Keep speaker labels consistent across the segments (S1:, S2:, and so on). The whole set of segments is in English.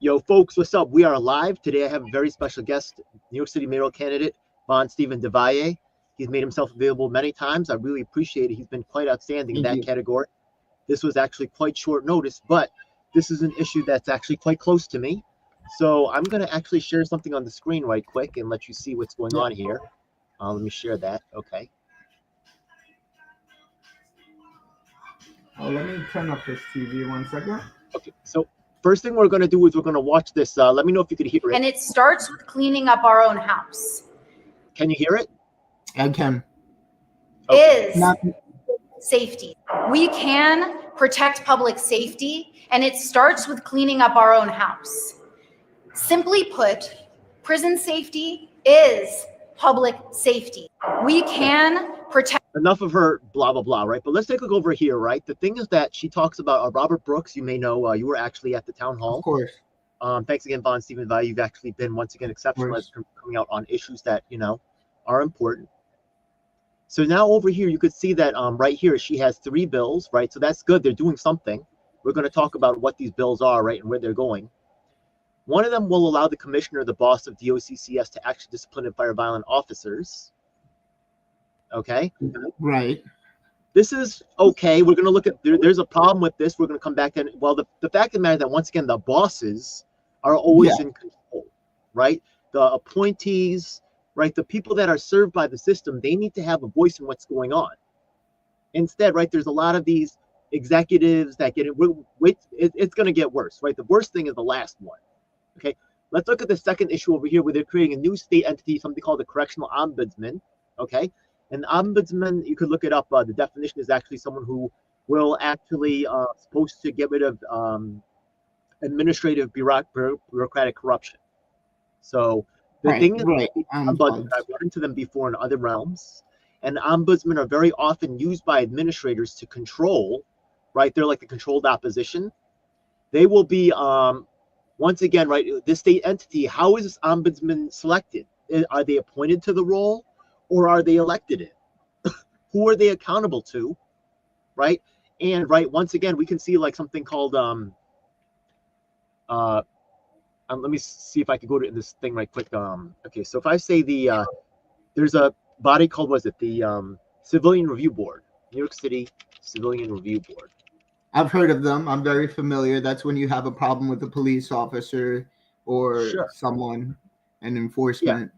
S1: Yo, folks, what's up? We are live. Today I have a very special guest, New York City mayoral candidate, Von Stephen DeValle. He's made himself available many times. I really appreciate it. He's been quite outstanding in that category. This was actually quite short notice, but this is an issue that's actually quite close to me. So I'm going to actually share something on the screen right quick and let you see what's going on here. Let me share that. Okay.
S2: Let me turn up this TV 1 second.
S1: Okay, so first thing we're going to do is we're going to watch this. Let me know if you could hear it.
S3: And it starts with cleaning up our own house.
S1: Can you hear it?
S2: I can.
S3: Okay. Safety. We can protect public safety, and it starts with cleaning up our own house. Simply put, prison safety is public safety. We can protect.
S1: Enough of her blah, blah, blah, right? But let's take a look over here, right? The thing is that she talks about Robert Brooks. You may know, you were actually at the town hall.
S2: Of course.
S1: Thanks again, Von Stephen DeValle. You've actually been, once again, exceptional as coming out on issues that, you know, are important. So now over here, you could see that right here, she has 3 bills, right? So that's good. They're doing something. We're going to talk about what these bills are, right, and where they're going. One of them will allow the commissioner, the boss of DOCCS, to actually discipline and fire violent officers. Okay.
S2: Right.
S1: This is okay. We're going to look at, there's a problem with this. We're going to come back to, well, the fact of the matter is that, once again, the bosses are always in control, right? The appointees, right? The people that are served by the system, they need to have a voice in what's going on. Instead, right, there's a lot of these executives that get it. It's going to get worse, right? The worst thing is the last one. Okay. Let's look at the second issue over here where they're creating a new state entity, something called the Correctional Ombudsman. Okay. An ombudsman, you could look it up. The definition is actually someone who will actually supposed to get rid of administrative bureaucratic corruption. So the thing is, ombudsmen, I've run into them before in other realms, and ombudsmen are very often used by administrators to control, right? They're like the controlled opposition. They will be, once again, right, this state entity, how is this ombudsman selected? Are they appointed to the role? Or are they elected in? Who are they accountable to, right? And right, once again, we can see like something called let me see if I can go to this thing right quick. Okay, so if I say there's a body called, was it the Civilian Review Board, New York City Civilian Review Board.
S2: I've heard of them. I'm very familiar. That's when you have a problem with a police officer or someone, an enforcement.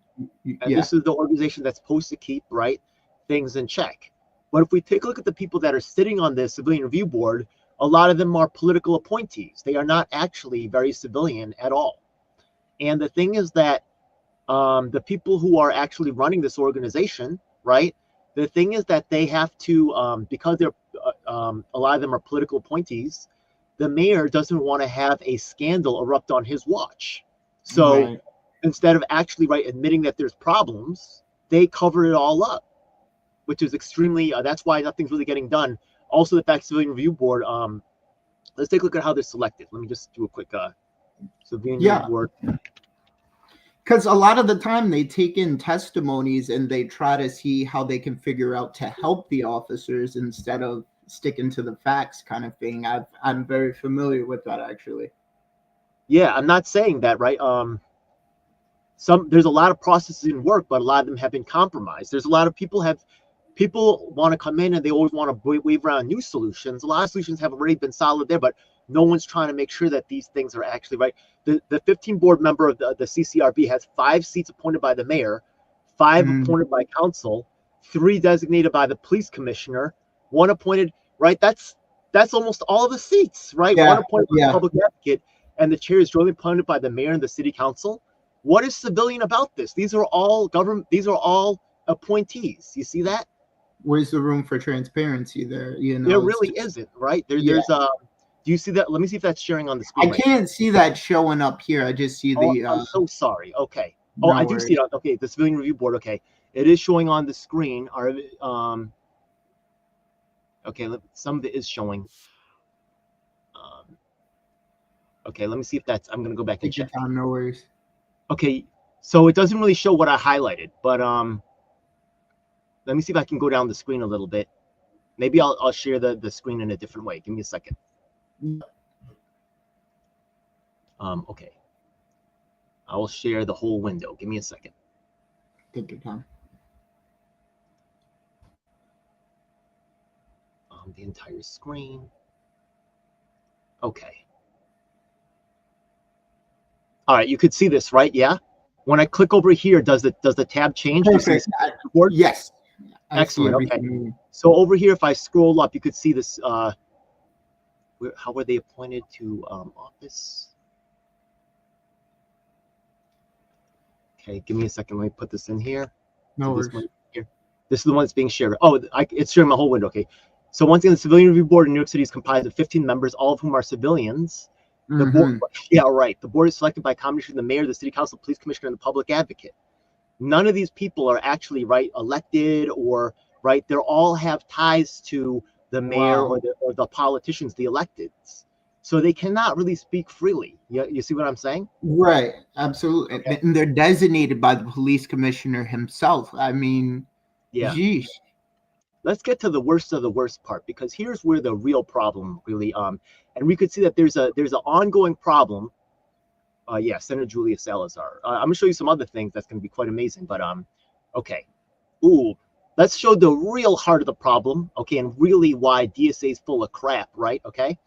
S1: And this is the organization that's supposed to keep, right, things in check. But if we take a look at the people that are sitting on the Civilian Review Board, a lot of them are political appointees. They are not actually very civilian at all. And the thing is that the people who are actually running this organization, right, the thing is that they have to, because they're a lot of them are political appointees, the mayor doesn't want to have a scandal erupt on his watch. So instead of actually admitting that there's problems, they cover it all up, which is extremely, that's why nothing's really getting done. Also, the fact Civilian Review Board, let's take a look at how they're selected. Let me just do a quick Civilian Review Board.
S2: Because a lot of the time they take in testimonies and they try to see how they can figure out to help the officers instead of sticking to the facts kind of thing. I'm very familiar with that, actually. Yeah,
S1: I'm not saying that, right? There's a lot of processes in work, but a lot of them have been compromised. There's a lot of people want to come in and they always want to wave around new solutions. A lot of solutions have already been solid there, but no one's trying to make sure that these things are actually right. The 15 board member of the CCRB has 5 seats appointed by the mayor, 5 appointed by council, 3 designated by the police commissioner, 1 appointed, right? That's almost all of the seats, right? 1 appointed by the public advocate, and the chair is jointly appointed by the mayor and the city council. What is civilian about this? These are all government. These are all appointees. You see that?
S2: Where's the room for transparency there? You know,
S1: there really isn't, right? There's do you see that? Let me see if that's sharing on the screen.
S2: I can't see that showing up here. I just see the.
S1: I'm so sorry. Okay. Oh, I do see it. Okay, the Civilian Review Board. Okay, it is showing on the screen. Okay, some of it is showing. Okay, let me see if that's. I'm gonna go back and check.
S2: No worries.
S1: Okay, so it doesn't really show what I highlighted, but let me see if I can go down the screen a little bit. Maybe I'll share the screen in a different way. Give me a second. Okay. I will share the whole window. Give me a second.
S2: Take your time.
S1: The entire screen. Okay. All right, you could see this, right? Yeah. When I click over here, does the tab change?
S2: Perfect. Yes.
S1: Excellent. Okay. So over here, if I scroll up, you could see this. How were they appointed to office? Okay, give me a second. Let me put this in here.
S2: No worries.
S1: This one here. This is the one that's being shared. Oh, it's sharing my whole window. Okay. So once again, the Civilian Review Board in New York City is comprised of 15 members, all of whom are civilians. The board, yeah, right. The board is selected by a combination of the mayor, the city council, police commissioner, and the public advocate. None of these people are actually elected or right. They all have ties to the mayor or the politicians, the electeds. So they cannot really speak freely. You see what I'm saying?
S2: Right. Absolutely. Okay. And they're designated by the police commissioner himself. I mean,
S1: yeah.
S2: Geez.
S1: Let's get to the worst of the worst part, because here's where the real problem really and we could see that there's an ongoing problem. Yeah, Senator Julia Salazar. I'm gonna show you some other things that's gonna be quite amazing. But okay. Ooh, let's show the real heart of the problem. Okay, and really why DSA is full of crap, right? Okay.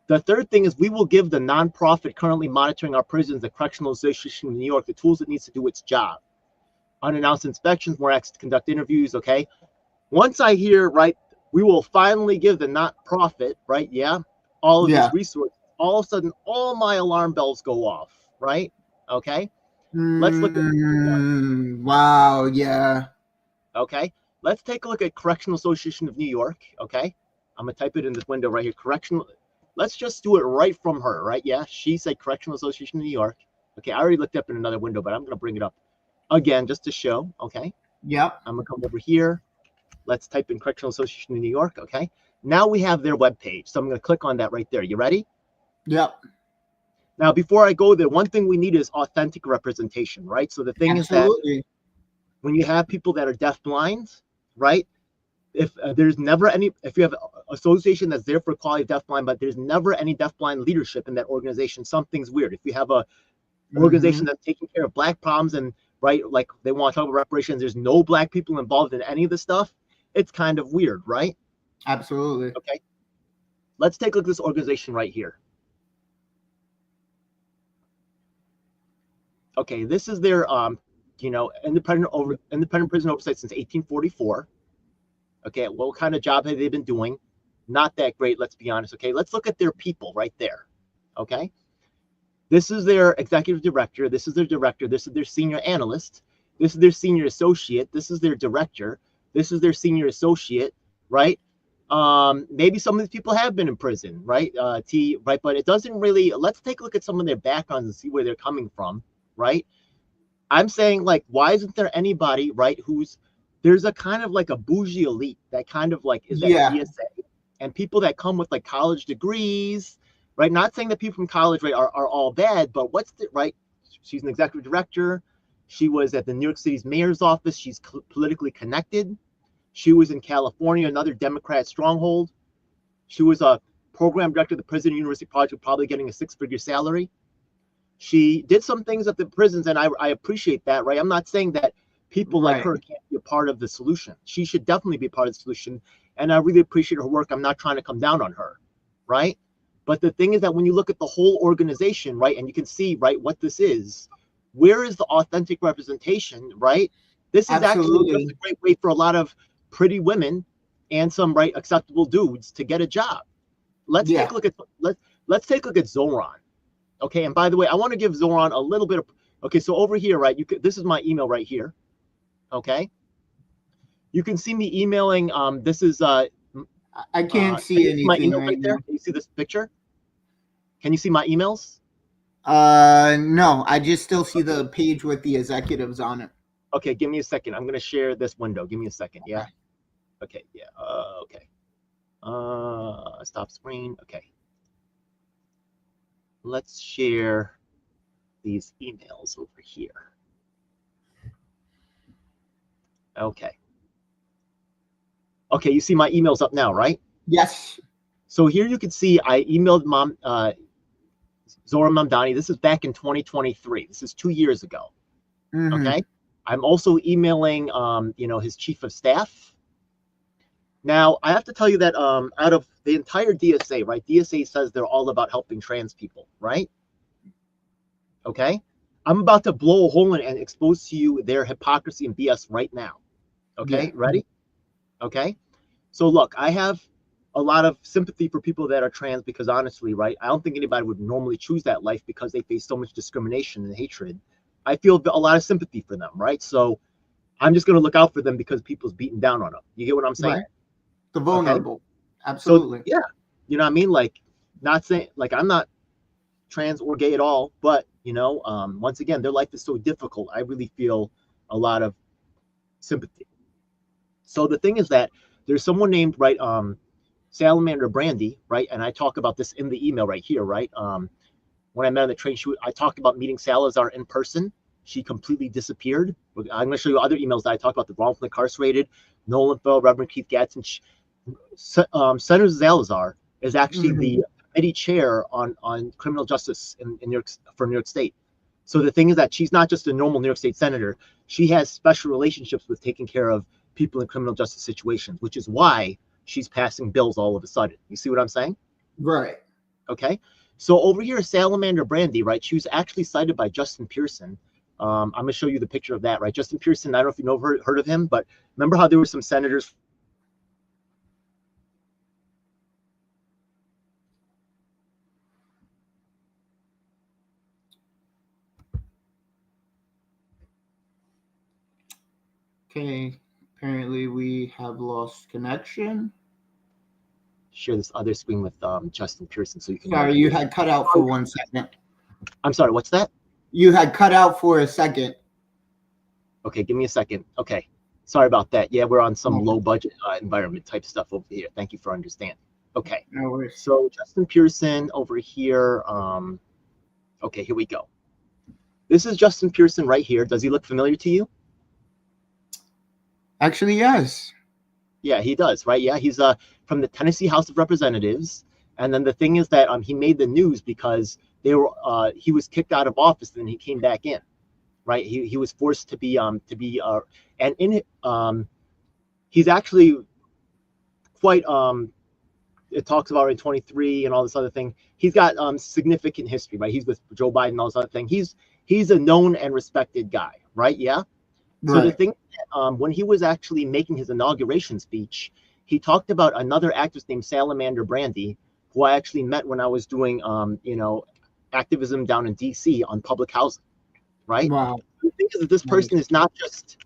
S1: The third thing is we will give the nonprofit currently monitoring our prisons, the Correctional Association of New York, the tools it needs to do its job. Unannounced inspections, more access to conduct interviews. Okay. Once I hear, right, we will finally give the not-profit, right, yeah, all of these resources, all of a sudden, all my alarm bells go off, right? Okay? Let's look at
S2: wow, yeah.
S1: Okay? Let's take a look at Correctional Association of New York, okay? I'm going to type it in this window right here. Correctional, let's just do it right from her, right? Yeah, she said Correctional Association of New York. Okay, I already looked up in another window, but I'm going to bring it up again just to show, okay?
S2: Yep.
S1: I'm going to come over here. Let's type in Correctional Association of New York. Okay. Now we have their webpage. So I'm going to click on that right there. You ready?
S2: Yep.
S1: Now, before I go there, one thing we need is authentic representation, right? So the thing is that when you have people that are deafblind, right? If there's never any, if you have an association that's there for quality of deafblind, but there's never any deafblind leadership in that organization, something's weird. If you have a organization that's taking care of Black problems and right, like they want to talk about reparations, there's no Black people involved in any of the stuff, it's kind of weird, right?
S2: Absolutely.
S1: Okay. Let's take a look at this organization right here. Okay, this is their independent prison oversight since 1844. Okay, what kind of job have they been doing? Not that great, let's be honest. Okay, let's look at their people right there. Okay. This is their executive director. This is their director. This is their senior analyst. This is their senior associate. This is their director. This is their senior associate, right? Maybe some of these people have been in prison, right? Right, but it doesn't really. Let's take a look at some of their backgrounds and see where they're coming from, right? I'm saying, like, why isn't there anybody, right, there's a kind of like a bougie elite that kind of like is at DSA, and people that come with like college degrees, right? Not saying that people from college, right, are all bad, but what's the, right? She's an executive director. She was at the New York City's mayor's office. She's politically connected. She was in California, another Democrat stronghold. She was a program director of the Prison University Project, probably getting a 6-figure salary. She did some things at the prisons, and I appreciate that, right? I'm not saying that people like her can't be a part of the solution. She should definitely be a part of the solution, and I really appreciate her work. I'm not trying to come down on her, right? But the thing is that when you look at the whole organization, right, and you can see, right, what this is, where is the authentic representation, right? This is actually just a great way for a lot of pretty women and some acceptable dudes to get a job. Let's take a look at let's take a look at Zoran. Okay, and by the way, I want to give Zoran a little bit of so over here, right? This is my email right here. Okay. You can see me emailing. This is
S2: I can't see anything
S1: my email right there. Can you see this picture? Can you see my emails?
S2: No, I just still see the page with the executives on it.
S1: Okay, give me a second. I'm going to share this window. Give me a second. Yeah. Okay. Yeah. Okay. Stop screen. Okay. Let's share these emails over here. Okay. Okay, you see my emails up now, right?
S2: Yes.
S1: So here you can see I emailed Zohran Mamdani. This is back in 2023. This is 2 years ago. Okay. I'm also emailing, his chief of staff. Now, I have to tell you that out of the entire DSA, right? DSA says they're all about helping trans people, right? Okay. I'm about to blow a hole in it and expose to you their hypocrisy and BS right now. Okay. Yeah. Ready? Okay. So look, I have a lot of sympathy for people that are trans because honestly, right, I don't think anybody would normally choose that life because they face so much discrimination and hatred. I feel a lot of sympathy for them, right? So I'm just going to look out for them because people's beating down on them. You get what I'm saying?
S2: Right. The vulnerable. Okay? Absolutely.
S1: So, yeah. You know what I mean? Like, not saying, like, I'm not trans or gay at all, but, once again, their life is so difficult. I really feel a lot of sympathy. So the thing is that there's someone named, right, Salamander Brandy, right? And I talk about this in the email right here, right? When I met on the train, I talked about meeting Salazar in person. She completely disappeared. I'm going to show you other emails that I talked about the wrongfully incarcerated, Nolan Fell, Reverend Keith Gadsden. Senator Salazar is actually the committee chair on criminal justice in New York for New York State. So the thing is that she's not just a normal New York State senator. She has special relationships with taking care of people in criminal justice situations, which is why she's passing bills all of a sudden. You see what I'm saying?
S2: Right.
S1: Okay. So over here, Salamander Brandy, right? She was actually cited by Justin Pearson. I'm going to show you the picture of that, right? Justin Pearson, I don't know if you heard of him, but remember how there were some senators.
S2: Okay. Apparently we have lost connection.
S1: Share this other screen with Justin Pearson so you can.
S2: Sorry, you had cut out for 1 second.
S1: I'm sorry, what's that?
S2: You had cut out for a second.
S1: Okay, give me a second. Okay, sorry about that. Yeah, we're on some low budget environment type stuff over here. Thank you for understanding. Okay,
S2: no worries.
S1: So Justin Pearson over here. Okay, here we go. This is Justin Pearson right here. Does he look familiar to you?
S2: Actually, yes.
S1: Yeah, he does, right? Yeah, he's from the Tennessee House of Representatives. And then the thing is that he made the news because he was kicked out of office and then he came back in, right? He was forced to be and in he's actually quite it talks about in 23 and all this other thing. He's got significant history, right? He's with Joe Biden and all this other thing. He's a known and respected guy, right? Yeah. So the thing, when he was actually making his inauguration speech, he talked about another actress named Salamander Brandy, who I actually met when I was doing, activism down in DC on public housing, right?
S2: Wow.
S1: The thing is that this person is not just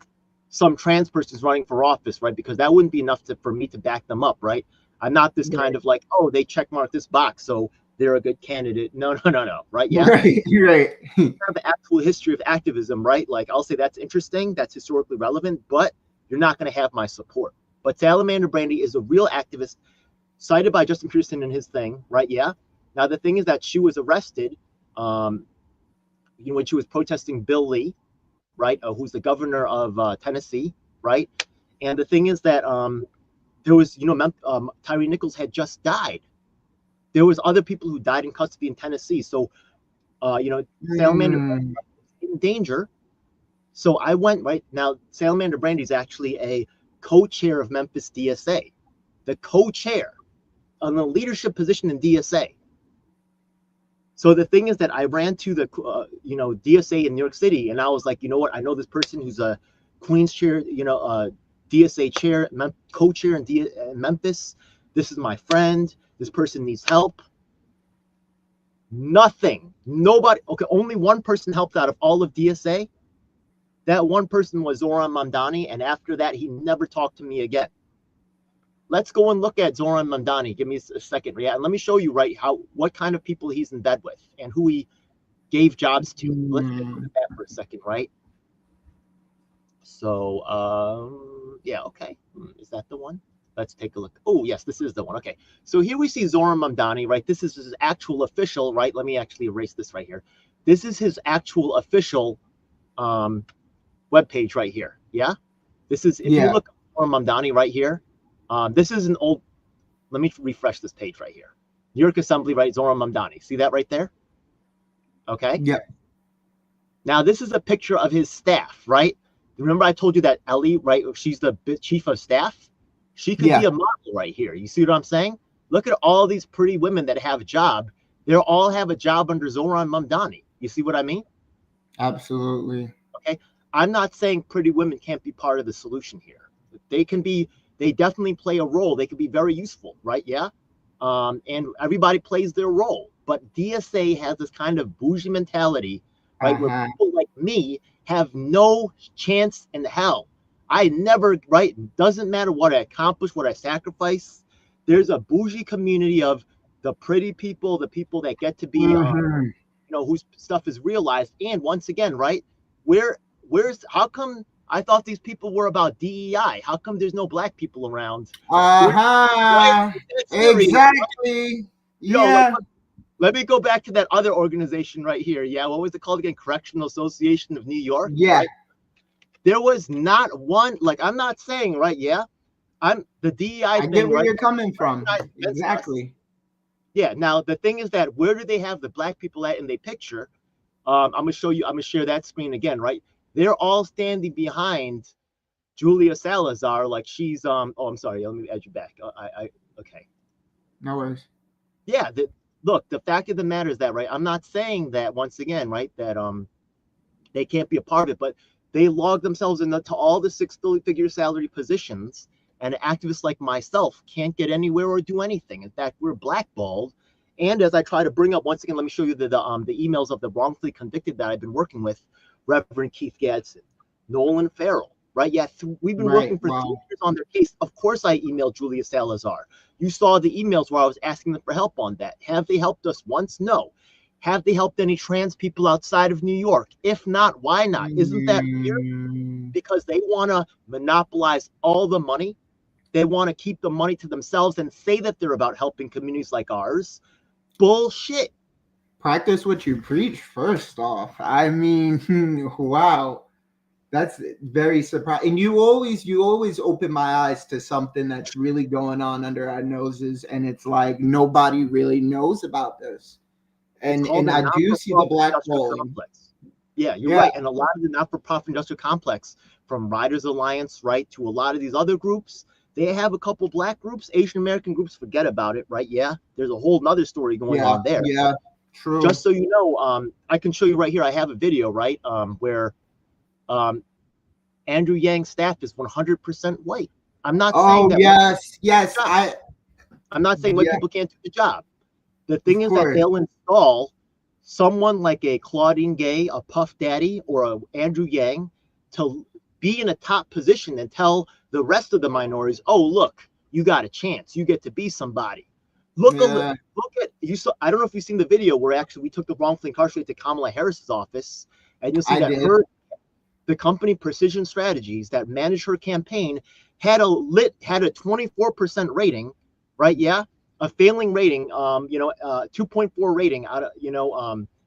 S1: some trans person who's running for office, right? Because that wouldn't be enough for me to back them up, right? I'm not this kind of like, oh, they check mark this box, so they're a good candidate. No, right? Yeah,
S2: right. You're right.
S1: Have the actual history of activism, right? Like I'll say that's interesting, that's historically relevant, but you're not going to have my support. But Salamander Brandy is a real activist, cited by Justin Pearson in his thing, right? Yeah. Now the thing is that she was arrested, when she was protesting Bill Lee, right? Who's the governor of Tennessee, right? And the thing is that there was, Tyree Nichols had just died. There was other people who died in custody in Tennessee. So, Salamander Brandy was in danger. So I went right now. Salamander Brandy is actually a co-chair of Memphis DSA, the co-chair on the leadership position in DSA. So the thing is that I ran to the, DSA in New York City, and I was like, you know what? I know this person who's a Queens chair, DSA chair, co-chair in Memphis. This is my friend. This person needs help. Nothing. Nobody. Okay, only one person helped out of all of DSA. That one person was Zohran Mamdani, and after that, he never talked to me again. Let's go and look at Zohran Mamdani. Give me a second, yeah, and let me show you what kind of people he's in bed with and who he gave jobs to. Let's look at that for a second, right? So, yeah, okay. Is that the one? Let's take a look. Oh, yes, this is the one. Okay. So here we see Zohran Mamdani, right? This is his actual official, right? Let me actually erase this right here. This is his actual official webpage right here. Yeah. This is, if you look at Zohran Mamdani right here, this is an old, let me refresh this page right here. New York Assembly, right? Zohran Mamdani. See that right there? Okay.
S2: Yeah.
S1: Now, this is a picture of his staff, right? Remember I told you that Ellie, right? She's the chief of staff. She could be a model right here. You see what I'm saying? Look at all these pretty women that have a job. They all have a job under Zoran Mamdani. You see what I mean?
S2: Absolutely.
S1: Okay. I'm not saying pretty women can't be part of the solution here. They can be, they definitely play a role. They can be very useful, right? Yeah. And everybody plays their role. But DSA has this kind of bougie mentality, right? Where people like me have no chance in hell. I never, right? Doesn't matter what I accomplish, what I sacrifice. There's a bougie community of the pretty people, the people that get to be, you know, whose stuff is realized. And once again, right? How come I thought these people were about DEI? How come there's no black people around?
S2: Right? Exactly. Yeah.
S1: Let me go back to that other organization right here. Yeah, what was it called again? Correctional Association of New York.
S2: Yeah.
S1: Right? There was not one, like, I'm not saying, right? Yeah. I'm the DEI
S2: I
S1: thing.
S2: get where
S1: right?
S2: you're coming from. Exactly.
S1: Yeah. Now the thing is that where do they have the black people at in the picture? I'm gonna show you, I'm gonna share that screen again, right? They're all standing behind Julia Salazar, like she's oh, I'm sorry, let me add you back. Okay.
S2: No worries.
S1: Yeah, look, the fact of the matter is that, right, I'm not saying that, once again, right, that they can't be a part of it, but they log themselves into all the six-figure salary positions, and activists like myself can't get anywhere or do anything. In fact, we're blackballed. And as I try to bring up, once again, let me show you the emails of the wrongfully convicted that I've been working with, Reverend Keith Gadsden, Nolan Farrell, right? Yeah, we've been working for 3 years on their case. Of course, I emailed Julia Salazar. You saw the emails where I was asking them for help on that. Have they helped us once? No. Have they helped any trans people outside of New York? If not, why not? Isn't that weird? Because they want to monopolize all the money. They want to keep the money to themselves and say that they're about helping communities like ours. Bullshit.
S2: Practice what you preach, first off. I mean, wow. That's very surprising. And you always open my eyes to something that's really going on under our noses, and it's like nobody really knows about this. And I do see the black hole.
S1: Yeah, you're right. And a lot of the not-for-profit industrial complex, from Riders Alliance, right, to a lot of these other groups, they have a couple black groups, Asian American groups, forget about it, right? Yeah, there's a whole nother story going on there.
S2: Yeah, true.
S1: Just so you know, I can show you right here. I have a video, right, where Andrew Yang's staff is 100% white. I'm not saying that.
S2: Yes.
S1: I'm not saying white people can't do the job. The thing is that they'll install someone like a Claudine Gay, a Puff Daddy, or a Andrew Yang to be in a top position and tell the rest of the minorities, oh, look, you got a chance. You get to be somebody. Look at you. Saw, I don't know if you've seen the video where actually we took the wrongfully incarcerated to Kamala Harris's office, and you'll see the company Precision Strategies that managed her campaign had a 24% rating, right? Yeah, a failing rating. 2.4 rating out of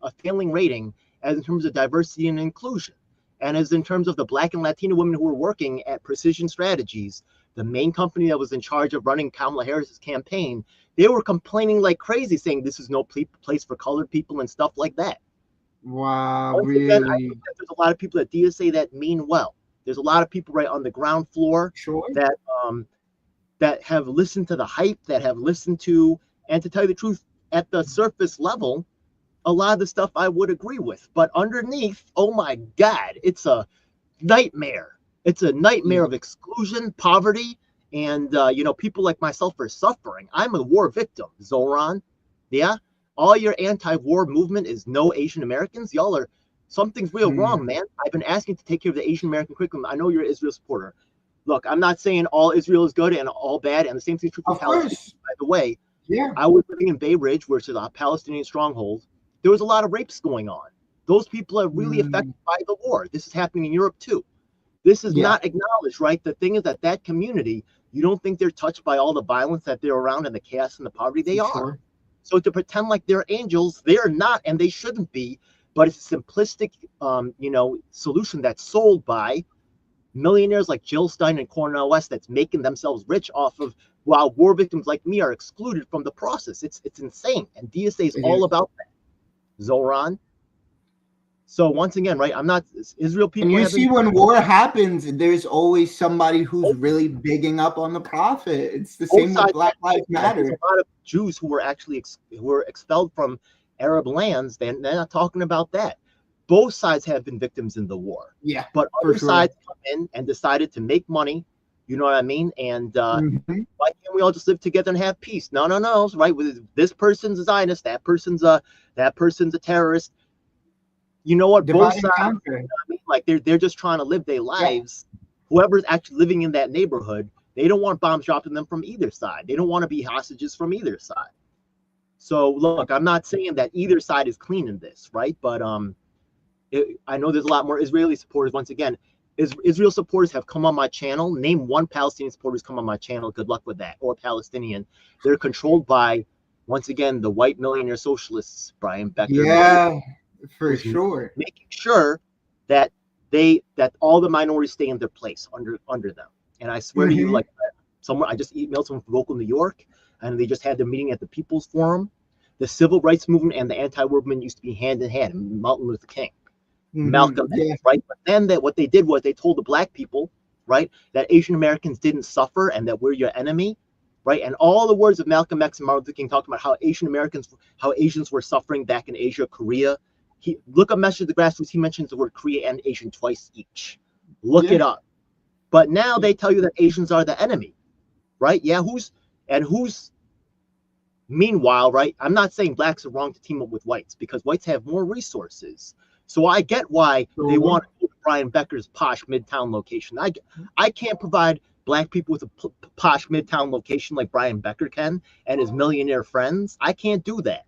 S1: a failing rating as in terms of diversity and inclusion. And as in terms of the Black and Latino women who were working at Precision Strategies, the main company that was in charge of running Kamala Harris's campaign, they were complaining like crazy, saying this is no place for colored people and stuff like that.
S2: Wow,
S1: Once
S2: really?
S1: Again, I think that there's a lot of people at DSA that mean well. There's a lot of people right on the ground floor that have listened to the hype, that have listened to, and to tell you the truth, at the surface level, a lot of the stuff I would agree with. But underneath, oh my God, it's a nightmare. It's a nightmare of exclusion, poverty, and people like myself are suffering. I'm a war victim, Zoran. Yeah? All your anti-war movement is no Asian Americans. Y'all are, something's real wrong, man. I've been asking to take care of the Asian American curriculum. I know you're an Israel supporter. Look, I'm not saying all Israel is good and all bad, and the same thing is true for Palestine. By the way, I was living in Bay Ridge, which is a Palestinian stronghold. There was a lot of rapes going on. Those people are really affected by the war. This is happening in Europe too. This is not acknowledged, right? The thing is that community, you don't think they're touched by all the violence that they're around and the chaos and the poverty? They are. So to pretend like they're angels, they're not, and they shouldn't be. But it's a simplistic, solution that's sold by millionaires like Jill Stein and Cornel West that's making themselves rich off of, while war victims like me are excluded from the process. It's insane. And DSA is all about that. Zoran? So once again, right, I'm not Israel people.
S2: And you see, when war happens, there's always somebody who's really bigging up on the prophet. It's the same with Black Lives Matter.
S1: There's a lot of Jews who were actually who were expelled from Arab lands. They're not talking about that. Both sides have been victims in the war.
S2: Yeah,
S1: but other sides come in and decided to make money. You know what I mean? And why can't we all just live together and have peace? No, right? With this person's a Zionist, that person's a terrorist. You know what? Both sides, you know what I mean? Like they're just trying to live their lives. Yeah. Whoever's actually living in that neighborhood, they don't want bombs dropped on them from either side. They don't want to be hostages from either side. So look, I'm not saying that either side is clean in this, right? But I know there's a lot more Israeli supporters. Once again, Israel supporters have come on my channel. Name one Palestinian supporter who's come on my channel. Good luck with that. Or Palestinian. They're controlled by, once again, the white millionaire socialists, Brian Becker.
S2: Yeah. For sure,
S1: making sure that all the minorities stay in their place under them. And I swear to you, like somewhere, I just emailed someone from local New York, and they just had their meeting at the People's Forum. The civil rights movement and the anti-war movement used to be hand in hand. Martin Luther King, Malcolm X, right? But then what they did was they told the black people, right, that Asian Americans didn't suffer and that we're your enemy. Right, and all the words of Malcolm X and Martin Luther King talked about how Asians were suffering back in Asia, Korea. Look up Message of the Grassroots. He mentions the word Korea and Asian twice each. Look it up. But now they tell you that Asians are the enemy, right? Yeah, meanwhile, right? I'm not saying blacks are wrong to team up with whites because whites have more resources. So I get why they want Brian Becker's posh Midtown location. I can't provide black people with a posh Midtown location like Brian Becker can and his millionaire friends. I can't do that.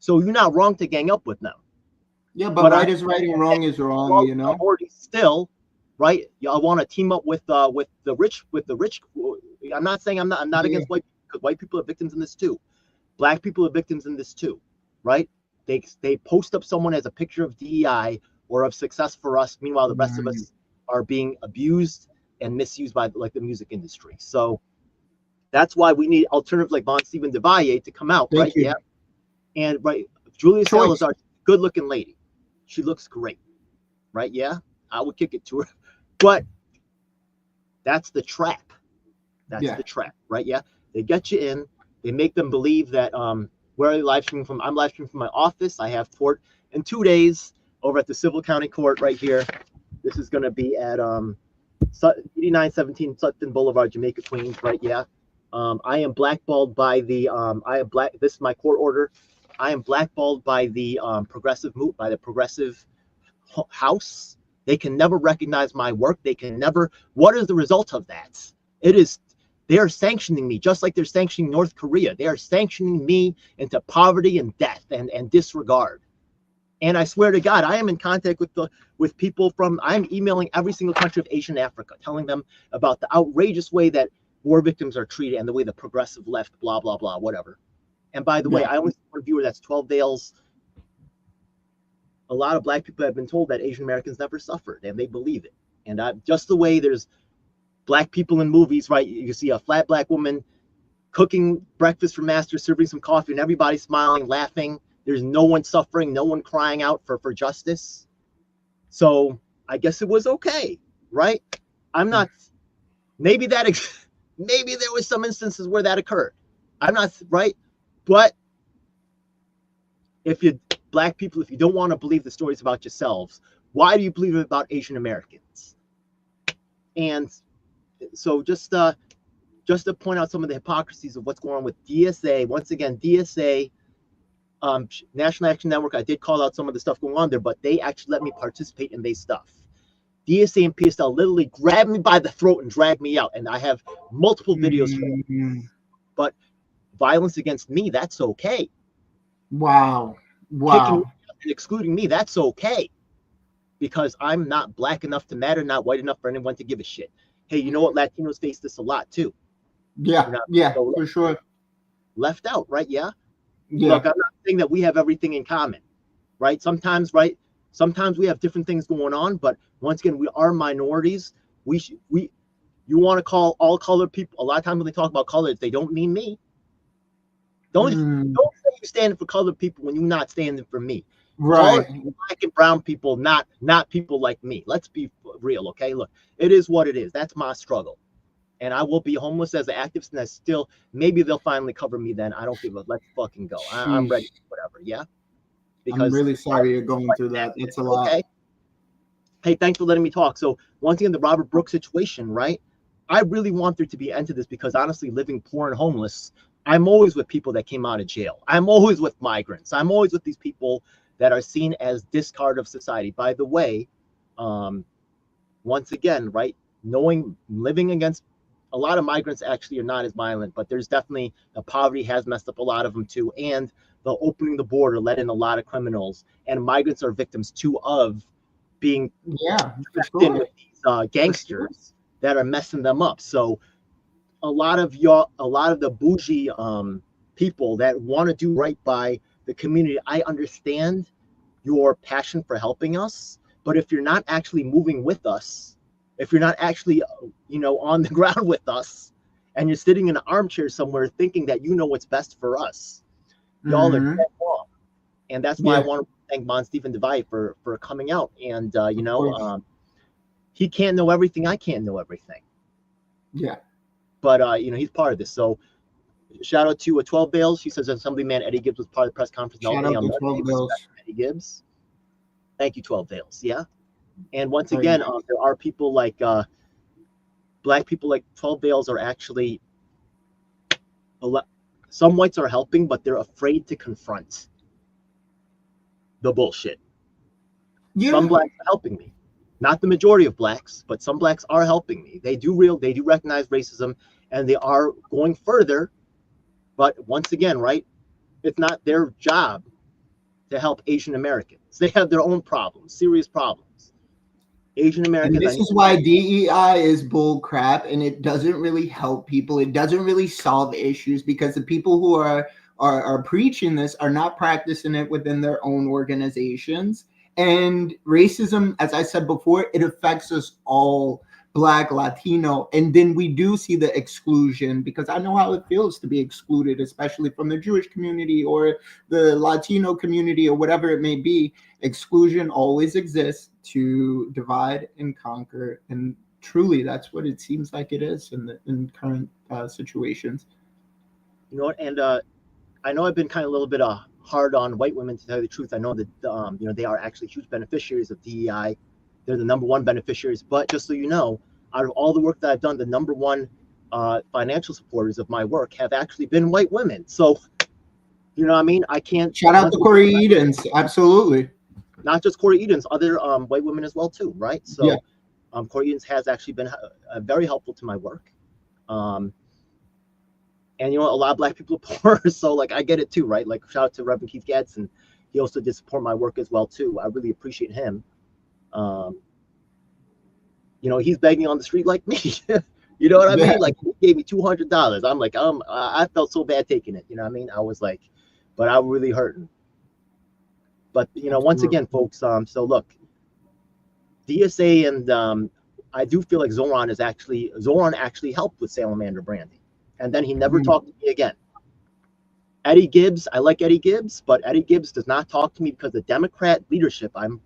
S1: So you're not wrong to gang up with them.
S2: Yeah, but right is right and wrong is wrong, you know.
S1: Still, right? I want to team up with the rich. I'm not saying I'm not against white people, because white people are victims in this too. Black people are victims in this too, right? They post up someone as a picture of DEI or of success for us. Meanwhile, the rest of us are being abused and misused by like the music industry. So that's why we need alternatives like Von Stephen DeValle to come out, right? Yeah, and right, Julia Salazar, good-looking lady. She looks great, right? Yeah, I would kick it to her, but that's the trap. That's the trap, right? Yeah, they get you in. They make them believe that where are they live streaming from? I'm live streaming from my office. I have court in 2 days over at the Civil County Court right here. This is going to be at 8917 Sutton Boulevard, Jamaica, Queens, right? Yeah. I am blackballed by the this is my court order. I am blackballed by the progressive house. They can never recognize my work. They can never. What is the result of that? They are sanctioning me just like they're sanctioning North Korea. They are sanctioning me into poverty and death and disregard. And I swear to God, I am in contact with people I'm emailing every single country of Asia and Africa, telling them about the outrageous way that war victims are treated and the way the progressive left, blah, blah, blah, whatever. And by the way, I only see one viewer that's 12 Vales. A lot of black people have been told that Asian Americans never suffered, and they believe it. And just the way there's black people in movies, right? You see a flat black woman cooking breakfast for master, serving some coffee, and everybody smiling, laughing. There's no one suffering, no one crying out for justice. So I guess it was okay, right? I'm not. Maybe there was some instances where that occurred. I'm not right, but black people, if you don't want to believe the stories about yourselves, why do you believe it about Asian Americans? And so just to point out some of the hypocrisies of what's going on with DSA. Once again, DSA, National Action Network, I did call out some of the stuff going on there, but they actually let me participate in their stuff. DSA and PSL literally grabbed me by the throat and dragged me out, and I have multiple videos. But violence against me, that's okay.
S2: Wow.
S1: Kicking me out and excluding me, that's okay. Because I'm not black enough to matter, not white enough for anyone to give a shit. Hey, you know what? Latinos face this a lot too.
S2: Yeah, for sure.
S1: Left out, right? Yeah.
S2: Yeah.
S1: Look, I'm not saying that we have everything in common, right? Sometimes, right? Sometimes we have different things going on, but once again, we are minorities. You want to call all colored people. A lot of times when they talk about colors, they don't mean me. Don't say you stand for colored people when you're not standing for me. Call
S2: Right.
S1: it black and brown people, not people like me. Let's be real, okay? Look, it is what it is. That's my struggle. And I will be homeless as an activist, and I still, maybe they'll finally cover me then. I don't give a, let's fucking go. I'm ready for whatever, yeah?
S2: I'm
S1: Because
S2: really sorry you're going through that. It's a lot.
S1: okay. Hey, thanks for letting me talk. So once again, the Robert Brooks situation, right? I really want there to be an end to this because honestly, living poor and homeless, I'm always with people that came out of jail. I'm always with migrants. I'm always with these people that are seen as discard of society. By the way, once again, right, living against a lot of migrants actually are not as violent, but there's definitely the poverty has messed up a lot of them too. And the opening the border let in a lot of criminals, and migrants are victims too of being in with these gangsters that are messing them up. So a lot of the bougie people that want to do right by the community, I understand your passion for helping us, but if you're not actually moving with us, if you're not actually on the ground with us, and you're sitting in an armchair somewhere thinking that you know what's best for us, y'all are dead wrong. And that's why I want to thank Mon Stephen Devay for coming out. And he can't know everything. I can't know everything.
S2: Yeah.
S1: But he's part of this. So shout out to 12 Bales. She says Assemblyman Eddie Gibbs was part of the press conference.
S2: Shout out to 12 Bales.
S1: Eddie Gibbs. Thank you, 12 Bales. Yeah. And once again, there are people like black people like 12 Bales are actually some whites are helping, but they're afraid to confront the bullshit. Some blacks are helping me. Not the majority of blacks, but some blacks are helping me. They do recognize racism, and they are going further. But once again, right, it's not their job to help Asian Americans. They have their own problems, serious problems. Asian Americans.
S2: And this is why DEI is bull crap, and it doesn't really help people. It doesn't really solve issues because the people who are preaching this are not practicing it within their own organizations. And racism, as I said before, it affects us all, Black, Latino, and then we do see the exclusion, because I know how it feels to be excluded, especially from the Jewish community or the Latino community or whatever it may be. Exclusion always exists to divide and conquer, and truly that's what it seems like it is in current situations.
S1: You know what? And I know I've been kind of a little bit hard on white women, to tell you the truth. I know that they are actually huge beneficiaries of DEI. They're the number one beneficiaries. But just so you know, out of all the work that I've done, the number one financial supporters of my work have actually been white women. So, you know what I mean? I can't.
S2: Shout out to Corey Edens. Absolutely.
S1: Not just Corey Edens, other white women as well too, right? So Corey Edens has actually been very helpful to my work. And a lot of black people are poor, so like I get it too, right? Like shout out to Reverend Keith Gadsden. He also did support my work as well too. I really appreciate him. He's begging on the street like me. You know what I mean? Like he gave me $200. I'm like, I felt so bad taking it. You know what I mean? I was like, but I was really hurting. But once again, folks. So look, DSA and I do feel like Zoran actually helped with Salamander branding, and then he never talked to me again. Eddie Gibbs, I like Eddie Gibbs, but Eddie Gibbs does not talk to me because the Democrat leadership, I'm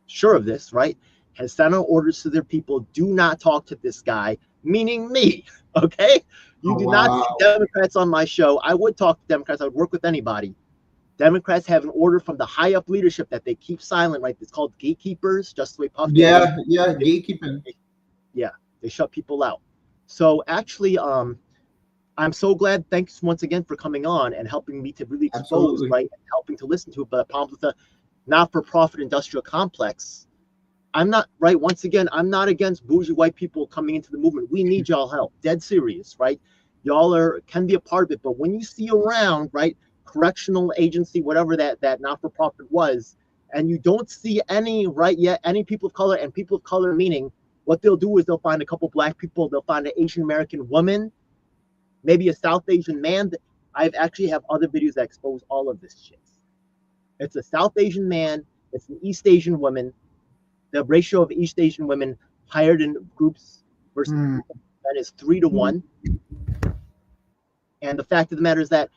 S1: sure of this, right, has sent out orders to their people: do not talk to this guy, meaning me. Okay, you do not see Democrats on my show. I would talk to Democrats. I would work with anybody. Democrats have an order from the high up leadership that they keep silent, right? It's called gatekeepers, just the way Puff.
S2: Gatekeeping.
S1: Yeah, they shut people out. So actually, I'm so glad. Thanks once again for coming on and helping me to really expose, right, and helping to listen to it. But the problems with the not-for-profit industrial complex, I'm not, right, once again, I'm not against bougie white people coming into the movement. We need y'all help. Dead serious, right? Y'all can be a part of it. But when you see around, right, correctional agency, whatever that not-for-profit was, and you don't see any any people of color, and people of color meaning what they'll do is they'll find a couple black people, they'll find an Asian American woman, maybe a South Asian man. I've actually have other videos that expose all of this shit. It's a South Asian man, it's an East Asian woman. The ratio of East Asian women hired in groups versus men is 3 to 1. And the fact of the matter is that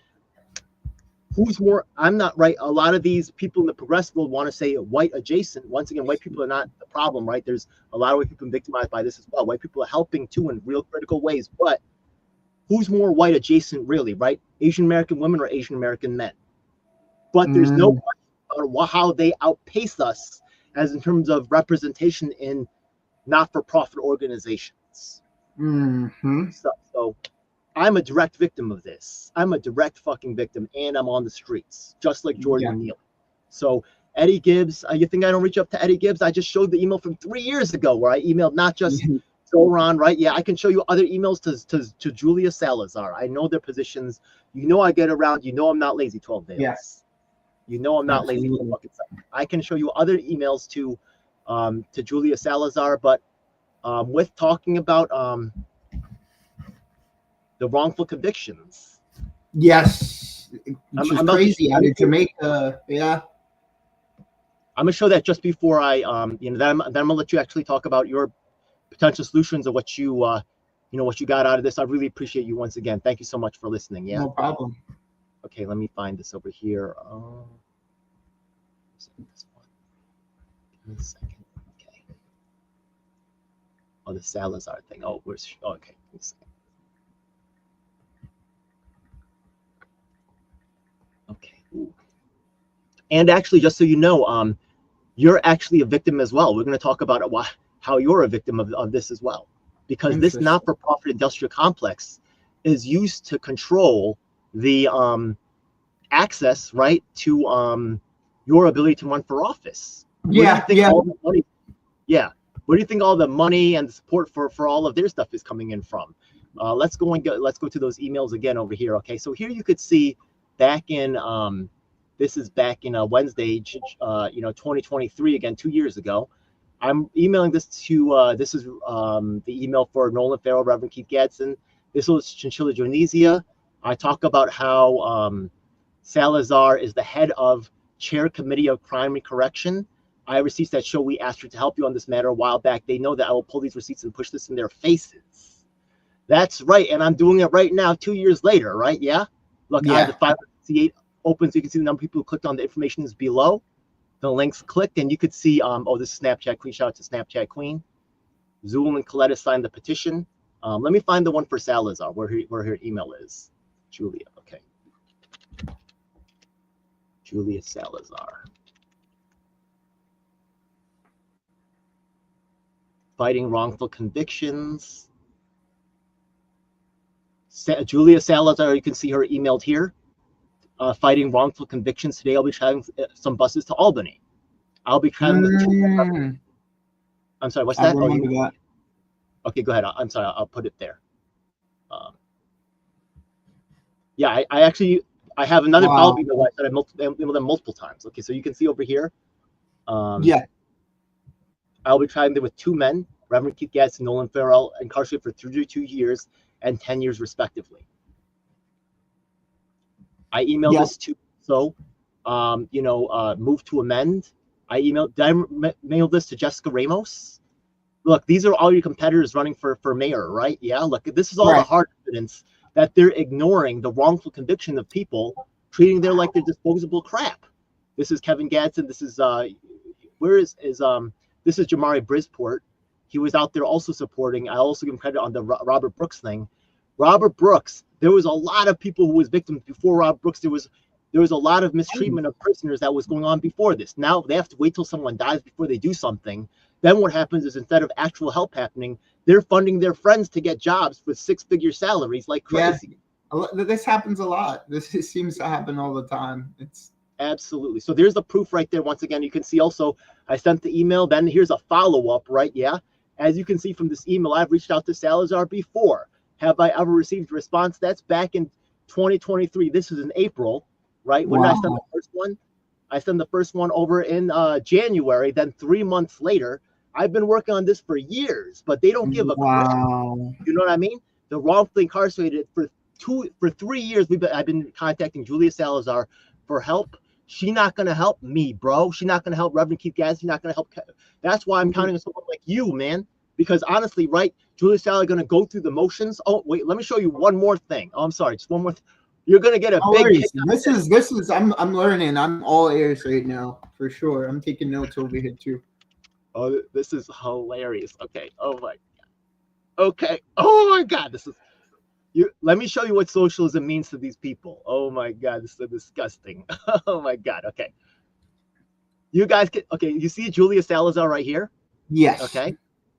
S1: who's more, I'm not right. A lot of these people in the progressive world want to say white adjacent. Once again, white people are not the problem, right? There's a lot of white people victimized by this as well. White people are helping too in real critical ways, but who's more white adjacent really, right? Asian American women or Asian American men? But there's no question about how they outpace us as in terms of representation in not-for-profit organizations. So I'm a direct victim of this. I'm a direct fucking victim, and I'm on the streets, just like Jordan Neal. So Eddie Gibbs, you think I don't reach up to Eddie Gibbs? I just showed the email from 3 years ago where I emailed not just Zoran, right? Yeah, I can show you other emails to Julia Salazar. I know their positions. You know I get around. You know I'm not lazy, 12 days.
S2: Yes.
S1: You know I'm not lazy. I can show you other emails to Julia Salazar, but with talking about the wrongful convictions.
S2: Yes, which is crazy out of Jamaica. Yeah.
S1: I'm gonna show that just before I, then I'm gonna let you actually talk about your potential solutions of what you, what you got out of this. I really appreciate you once again. Thank you so much for listening. Yeah.
S2: No problem.
S1: Okay, let me find this over here. This one. Give me a second. Okay. Oh, the Salazar thing. Oh, where's? Oh, okay. Give me a second. Okay. Ooh. And actually, just so you know, you're actually a victim as well. We're going to talk about how you're a victim of this as well, because this not-for-profit industrial complex is used to control the access, right, to your ability to run for office.
S2: Yeah.
S1: Where do you think all the money and support for all of their stuff is coming in from? Let's go to those emails again over here. Okay, so here you could see back in this is back in Wednesday, 2023, again 2 years ago. I'm emailing this to this is the email for Nolan Farrell, Reverend Keith Gadsden. This was Chinchilla Jonesia. I talk about how Salazar is the head of Chair Committee of Crime and Correction. I have receipts that show we asked her to help you on this matter a while back. They know that I will pull these receipts and push this in their faces. That's right, and I'm doing it right now 2 years later, right? Yeah? Look, I have the 568 open, so you can see the number of people who clicked on the information is below. The links clicked, and you could see, this is Snapchat Queen. Shout out to Snapchat Queen. Zool and Coletta signed the petition. Let me find the one for Salazar, where her email is. Julia, okay. Julia Salazar. Fighting wrongful convictions. Julia Salazar, you can see her emailed here. Fighting wrongful convictions. Today I'll be traveling some buses to Albany. I'll be traveling. I'm sorry, what's that?
S2: That.
S1: Okay, go ahead. I'm sorry, I'll put it there. I have another follow-up email that I emailed them multiple times. Okay, so you can see over here. I'll be traveling there with two men, Reverend Keith Gadsden and Nolan Farrell, incarcerated for 32 years and 10 years respectively. I emailed this to move to amend. Did I mail this to Jessica Ramos? Look, these are all your competitors running for mayor, right? Yeah, look, this is all the hard evidence that they're ignoring the wrongful conviction of people, treating them like they're disposable crap. This is Kevin Gadsden. This is this is Jamari Brisport. He was out there also supporting. I also give him credit on the Robert Brooks thing. Robert Brooks, there was a lot of people who was victims before Robert Brooks. There was a lot of mistreatment of prisoners that was going on before this. Now they have to wait till someone dies before they do something. Then what happens is, instead of actual help happening, they're funding their friends to get jobs with six-figure salaries like crazy.
S2: Yeah. This happens a lot. This seems to happen all the time. It's
S1: absolutely. So there's the proof right there. Once again, you can see also I sent the email. Then here's a follow-up, right? Yeah. As you can see from this email, I've reached out to Salazar before. Have I ever received a response? That's back in 2023. This is in April, right? When did I send the first one? I sent the first one over in January. Then 3 months later, I've been working on this for years, but they don't give a crap. You know what I mean? The wrongfully incarcerated for 3 years. I've been contacting Julia Salazar for help. She's not going to help me, bro. She's not going to help Reverend Keith Gadsden. She's not going to help. That's why I'm counting on someone like you, man. Because honestly, right, Julia Salazar going to go through the motions. Oh, wait, let me show you one more thing. Oh, I'm sorry, just one more. You're gonna get a
S2: No
S1: big
S2: worries.
S1: kick.
S2: This is I'm learning. I'm all ears right now for sure. I'm taking notes over here too.
S1: Oh, this is hilarious. Okay. Oh my. Okay. Oh my God. This is you. Let me show you what socialism means to these people. Oh my God. This is so disgusting. Oh my God. Okay. You guys can. Okay. You see Julia Salazar right here.
S2: Yes.
S1: Okay.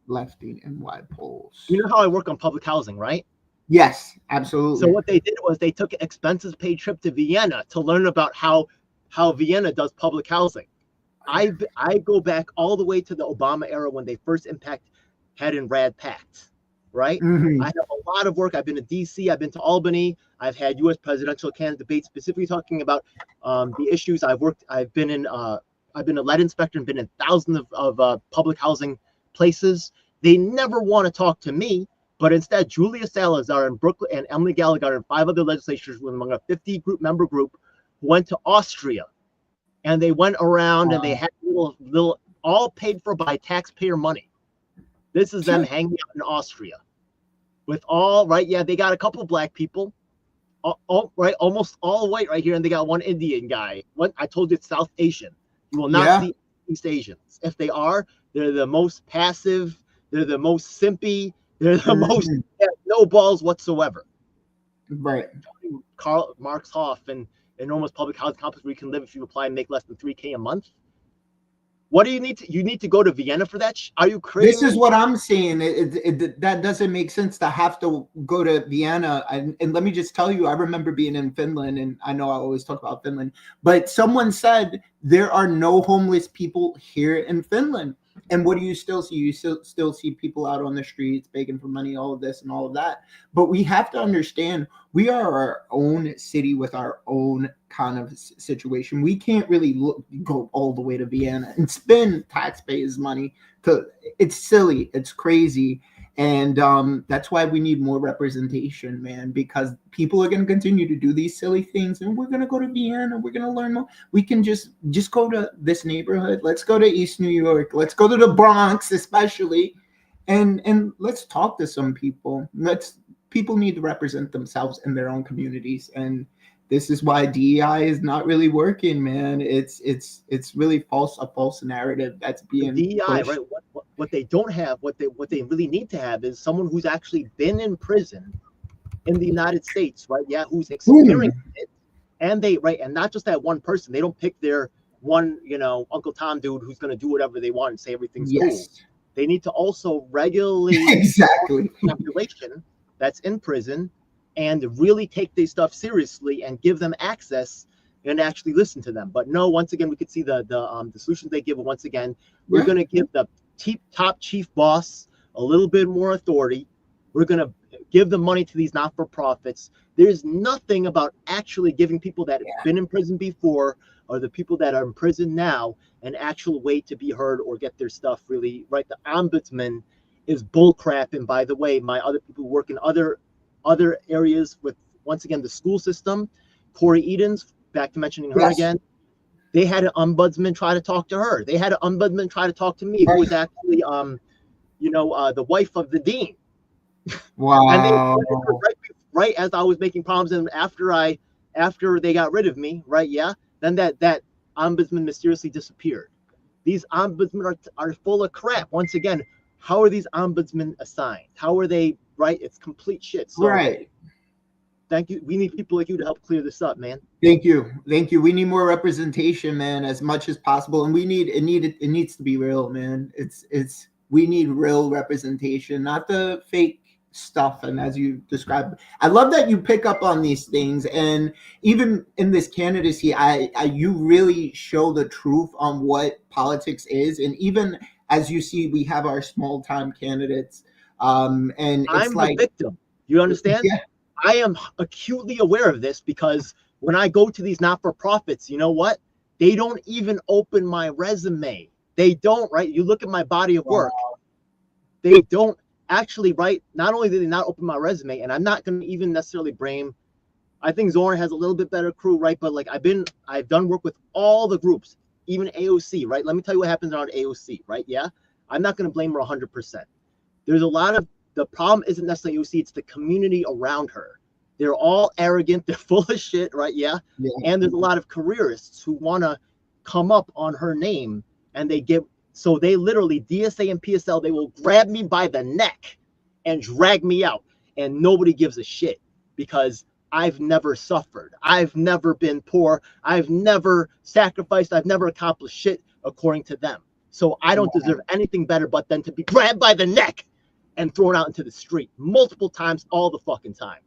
S2: Lefty and wide poles.
S1: You know how I work on public housing, right?
S2: Yes, absolutely.
S1: So what they did was they took an expenses paid trip to Vienna to learn about how Vienna does public housing. I go back all the way to the Obama era when they first had in Rad Pact, right?
S2: Mm-hmm.
S1: I have a lot of work. I've been to DC, I've been to Albany, I've had U.S. presidential candidate debates specifically talking about the issues. I've been a lead inspector and been in thousands of public housing places. They never want to talk to me, but instead Julia Salazar and Brooklyn and Emily Gallagher and 5 other legislators among a 50 member group went to Austria. And they went around and they had little all paid for by taxpayer money. This is them hanging out in Austria with all right. Yeah, they got a couple of black people, all right, almost all white right here, and they got one Indian guy. What I told you, it's South Asian. You will not see East Asians. If they are, they're the most passive. They're the most simpy. They're the most no balls whatsoever.
S2: Right.
S1: Karl Marx Hoff and enormous public housing complex where you can live if you apply and make less than $3,000 a month. What do you need to? You need to go to Vienna for that? Are you crazy?
S2: This is what I'm saying. That doesn't make sense to have to go to Vienna. And let me just tell you, I remember being in Finland, and I know I always talk about Finland, but someone said there are no homeless people here in Finland. And what do you still see? You still see people out on the streets begging for money, all of this and all of that. But we have to understand we are our own city with our own kind of situation. We can't really go all the way to Vienna and spend taxpayers' money. It's silly. It's crazy. And that's why we need more representation, man, because people are going to continue to do these silly things. And we're going to go to Vienna. We're going to learn more. We can just go to this neighborhood. Let's go to East New York. Let's go to the Bronx, especially. And let's talk to some people. People need to represent themselves in their own communities. And this is why DEI is not really working, man. It's really a false narrative that's being
S1: DEI,
S2: pushed.
S1: right? What they don't have, what they really need to have is someone who's actually been in prison in the United States, right? Yeah, who's experienced it, and and not just that one person. They don't pick their one, Uncle Tom dude who's going to do whatever they want and say everything's cool. They need to also regularly population that's in prison and really take this stuff seriously and give them access and actually listen to them. But no, once again, we could see the solutions they give. Once again, we're going to give the top chief boss a little bit more authority. We're going to give the money to these not-for-profits. There's nothing about actually giving people that have been in prison before or the people that are in prison now an actual way to be heard or get their stuff really right. The ombudsman is bullcrap. And by the way, my other people who work in other areas with, once again, the school system, Corey Edens, back to mentioning her again, they had an ombudsman try to talk to her. They had an ombudsman try to talk to me, who was actually, the wife of the dean.
S2: Wow.
S1: And they right as I was making problems, and after they got rid of me, right? Yeah. Then that ombudsman mysteriously disappeared. These ombudsmen are full of crap. Once again, how are these ombudsmen assigned? How are they? Right? It's complete shit. So, thank you. We need people like you to help clear this up, man.
S2: Thank you. We need more representation, man, as much as possible. And it needs to be real, man. We need real representation, not the fake stuff. And as you described, I love that you pick up on these things. And even in this candidacy, you really show the truth on what politics is. And even as you see, we have our small time candidates. And it's
S1: I'm the victim. You understand?
S2: Yeah.
S1: I am acutely aware of this because when I go to these not-for-profits, you know what? They don't even open my resume. They don't, right? You look at my body of work. They don't actually, right? Not only did they not open my resume, and I'm not going to even necessarily blame, I think Zorn has a little bit better crew, right? But like I've done work with all the groups, even AOC, right? Let me tell you what happens around AOC, right? Yeah. I'm not going to blame her 100%. There's a lot of, the problem isn't necessarily AOC, it's the community around her. They're all arrogant. They're full of shit, right? Yeah.
S2: Yeah.
S1: And there's a lot of careerists who want to come up on her name, and so they literally, DSA and PSL, they will grab me by the neck and drag me out, and nobody gives a shit because I've never suffered. I've never been poor. I've never sacrificed. I've never accomplished shit according to them. So I don't deserve anything better but then to be grabbed by the neck and thrown out into the street multiple times all the fucking time.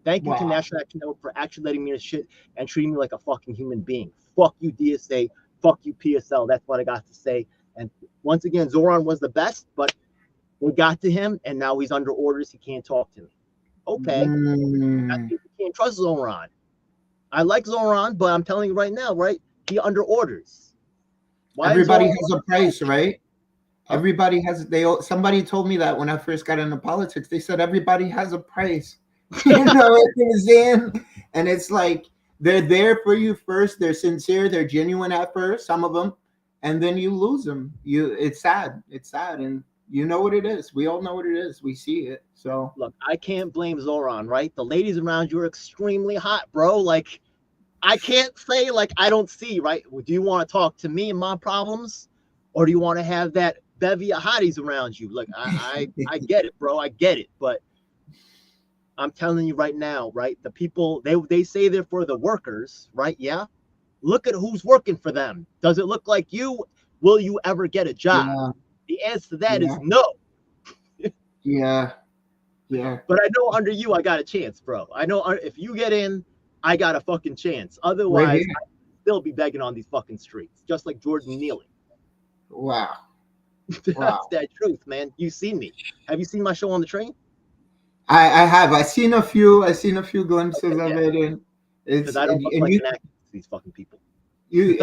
S1: Thank you to National Action Network for actually letting me in shit and treating me like a fucking human being. Fuck you, DSA. Fuck you, PSL. That's what I got to say. And once again, Zoran was the best, but we got to him, and now he's under orders. He can't talk to me. Okay. I think you can't trust Zoran. I like Zoran, but I'm telling you right now, right? He under orders.
S2: Everybody has a price, right? Everybody has. Somebody told me that when I first got into politics. They said everybody has a price. You know what I'm saying? And it's like they're there for you first. They're sincere. They're genuine at first. Some of them, and then you lose them. It's sad. It's sad, and you know what it is. We all know what it is. We see it. So
S1: look, I can't blame Zoran, right? The ladies around you are extremely hot, bro. Like, I can't say like I don't see, right? Do you want to talk to me and my problems, or do you want to have that bevy of hotties around you? Look, I get it, bro. I get it, but I'm telling you right now, right? The people, they say they're for the workers, right? Yeah. Look at who's working for them. Does it look like you? Will you ever get a job? Yeah. The answer to that is no.
S2: Yeah.
S1: But I know under you, I got a chance, bro. I know if you get in, I got a fucking chance. Otherwise, I'd still be begging on these fucking streets, just like Jordan Neely.
S2: Wow.
S1: That's that truth, man. You seen me. Have you seen my show on the train?
S2: I have. I've seen a few glimpses of it, and
S1: it's. I don't look like an activist to these fucking people.
S2: You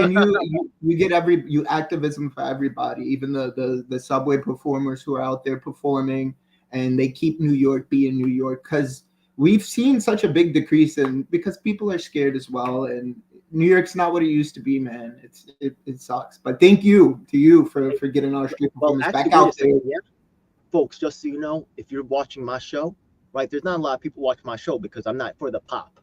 S2: get you activism for everybody, even the subway performers who are out there performing, and they keep New York being New York, because we've seen such a big decrease because people are scared as well, and New York's not what it used to be, man. It sucks. But thank you to you for getting our street performance back out there.
S1: Yeah. Folks, just so you know, if you're watching my show, right, there's not a lot of people watching my show because I'm not for the pop.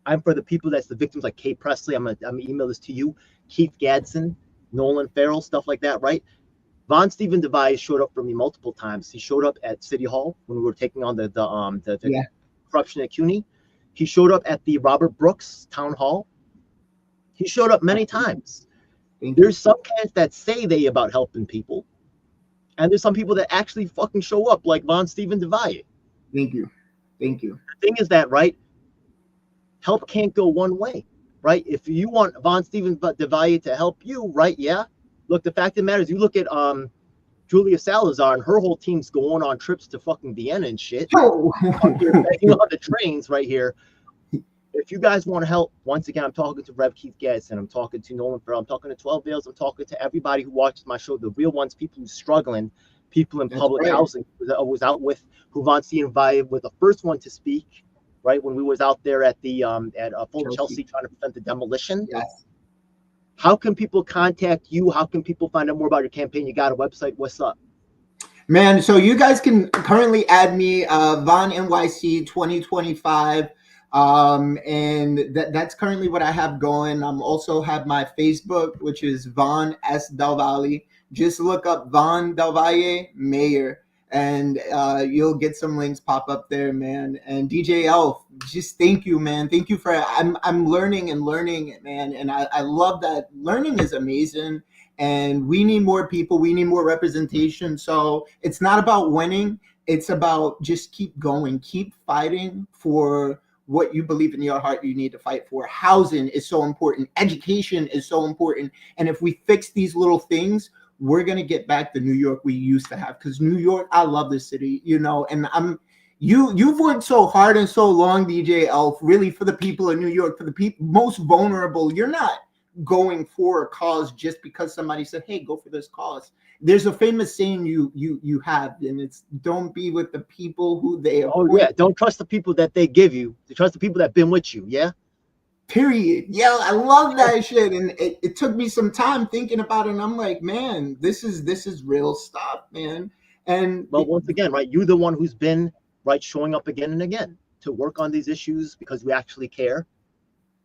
S1: I'm for the people that's the victims, like Kay Presley. I'm gonna email this to you, Keith Gadsden, Nolan Farrell, stuff like that, right? Von Stephen Devise showed up for me multiple times. He showed up at City Hall when we were taking on the corruption at CUNY. He showed up at the Robert Brooks Town Hall. He showed up many times. There's some cats that say they about helping people, and there's some people that actually fucking show up, like Von Stephen Devise.
S2: Thank you.
S1: The thing is that, right, help can't go one way, right? If you want Von Stephen Devise to help you, right, yeah. Look, the fact of the matter is, you look at Julia Salazar and her whole team's going on trips to fucking Vienna and shit. On the trains right here. If you guys want to help, once again, I'm talking to Rev Keith Gadsden, I'm talking to Nolan Farrell, I'm talking to 12 Veils, I'm talking to everybody who watches my show, the real ones, people who's struggling, people in public housing. I was out with who Von Stephen Devise was the first one to speak, right, when we was out there at the Fulton Chelsea trying to prevent the demolition.
S2: Yes.
S1: How can people contact you? How can people find out more about your campaign? You got a website? What's up?
S2: Man, so you guys can currently add me, Von NYC 2025. And that's currently what I have going. I'm also have my Facebook, which is Von S. Del Valle. Just look up Von Del Valle Mayor, and you'll get some links pop up there, man. And DJ Elf, just thank you, man. Thank you for I'm learning, man. And I love that. Learning is amazing, and we need more people. We need more representation. So it's not about winning. It's about just keep going, keep fighting for what you believe in your heart you need to fight for. Housing is so important. Education is so important. And if we fix these little things, we're going to get back the New York we used to have. Because New York, I love this city, you know, and you've worked so hard and so long, DJ Elf, really for the people of New York, for the people most vulnerable. You're not going for a cause just because somebody said, hey, go for this cause. There's a famous saying you have, and it's don't be with the people who they are.
S1: Oh yeah, don't trust the people that they give you. Trust the people that been with you. Yeah.
S2: Period. Yeah, I love that shit, and it took me some time thinking about it. And I'm like, man, this is real stuff, man. And
S1: well, once again, right, you're the one who's been right showing up again and again. to work on these issues because we actually care.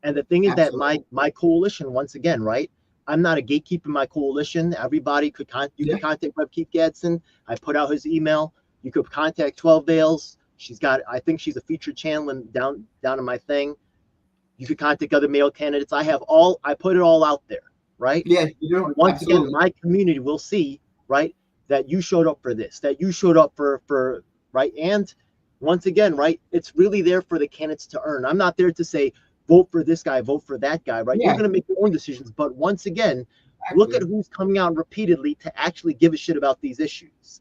S1: And the thing is
S2: Absolutely.
S1: that my coalition, once again, right? I'm not a gatekeeper in my coalition. Everybody could could contact Rep. Keith Gadsden. I put out his email. You could contact 12 Veils. I think she's a featured channel down in my thing. You could contact other male candidates. I put it all out there, right?
S2: Yeah, you do.
S1: Once again, my community will see, right, that you showed up for this, that you showed up for right. And once again, right, it's really there for the candidates to earn. I'm not there to say, vote for this guy, vote for that guy, right? Yeah. You're going to make your own decisions. But once again, look at who's coming out repeatedly to actually give a shit about these issues.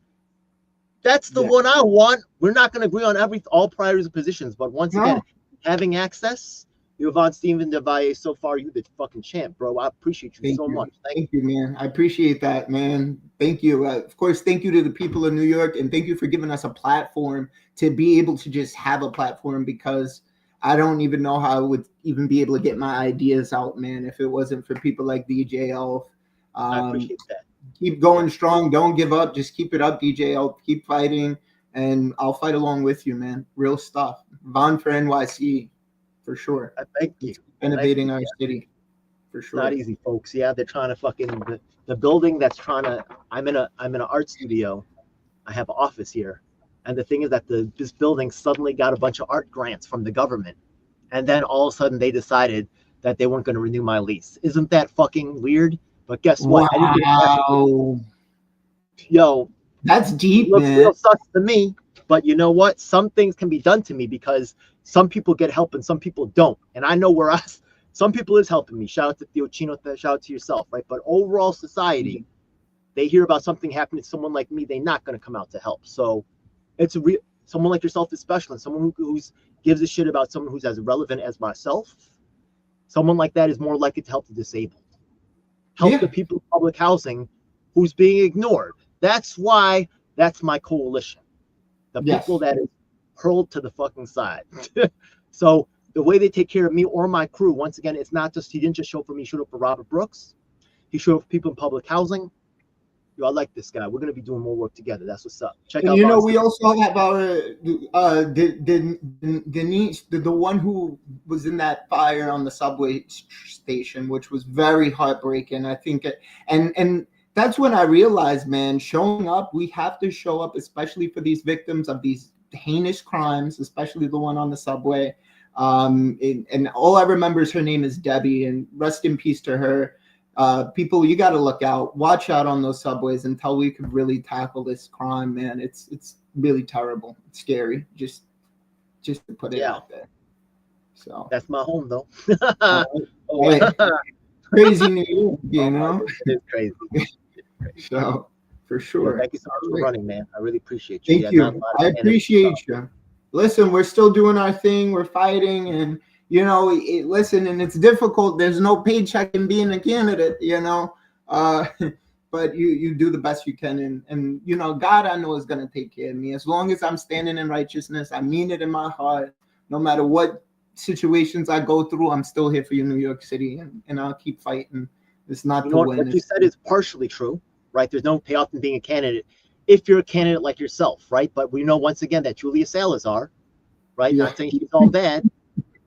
S1: That's the one I want. We're not going to agree on all priorities and positions. But once again, having access, Yvonne Steven DeValle, so far, you the fucking champ, bro. I appreciate you so much.
S2: Thank you, man. I appreciate that, man. Thank you. Of course, thank you to the people of New York. And thank you for giving us a platform to be able to just have a platform, because I don't even know how I would even be able to get my ideas out, man, if it wasn't for people like DJ Elf.
S1: I appreciate that.
S2: Keep going strong. Don't give up. Just keep it up, DJ Elf. Keep fighting, and I'll fight along with you, man. Real stuff. Vaughn for NYC, for sure.
S1: Thank you.
S2: Innovating our city, for sure.
S1: It's not easy, folks. Yeah, they're trying to fucking the building that's trying to. I'm in an art studio. I have an office here. And the thing is that this building suddenly got a bunch of art grants from the government. And then all of a sudden they decided that they weren't going to renew my lease. Isn't that fucking weird? But guess what?
S2: Wow.
S1: Yo.
S2: That's deep, man.
S1: Real sucks to me. But you know what? Some things can be done to me because some people get help and some people don't. And I know where some people is helping me. Shout out to Theo Chino. Shout out to yourself, right? But overall society, they hear about something happening to someone like me, they're not going to come out to help. So it's someone like yourself is special, and someone who gives a shit about someone who's as relevant as myself. Someone like that is more likely to help the disabled, help the people in public housing who's being ignored. That's why that's my coalition. The people that is hurled to the fucking side. So the way they take care of me or my crew, once again, it's not just, he didn't just show up for me, he showed up for Robert Brooks. He showed up for people in public housing. Yo, I like this guy. We're going to be doing more work together. That's what's up. Check out.
S2: You know, we also have Denise, the one who was in that fire on the subway station, which was very heartbreaking. I think, and that's when I realized, man, showing up, we have to show up, especially for these victims of these heinous crimes, especially the one on the subway. And all I remember is her name is Debbie, and rest in peace to her. People, you got to look out, watch out on those subways until we could really tackle this crime, man. It's really terrible. It's scary. Just to put it out there. So
S1: that's my home, though.
S2: Crazy New York, you know.
S1: It's crazy.
S2: So for sure.
S1: Yeah, thank you so much for running, man. I really appreciate you.
S2: Thank you. I appreciate you. Listen, we're still doing our thing. We're fighting, and you know, listen, and it's difficult. There's no paycheck in being a candidate, you know, but you do the best you can. And you know, God, I know is going to take care of me. As long as I'm standing in righteousness, I mean it in my heart. No matter what situations I go through, I'm still here for you, New York City, and I'll keep fighting. It's not to win.
S1: What you said is partially true, right? There's no payoff in being a candidate if you're a candidate like yourself, right? But we know once again that Julia Salazar, right? Not saying she's all bad.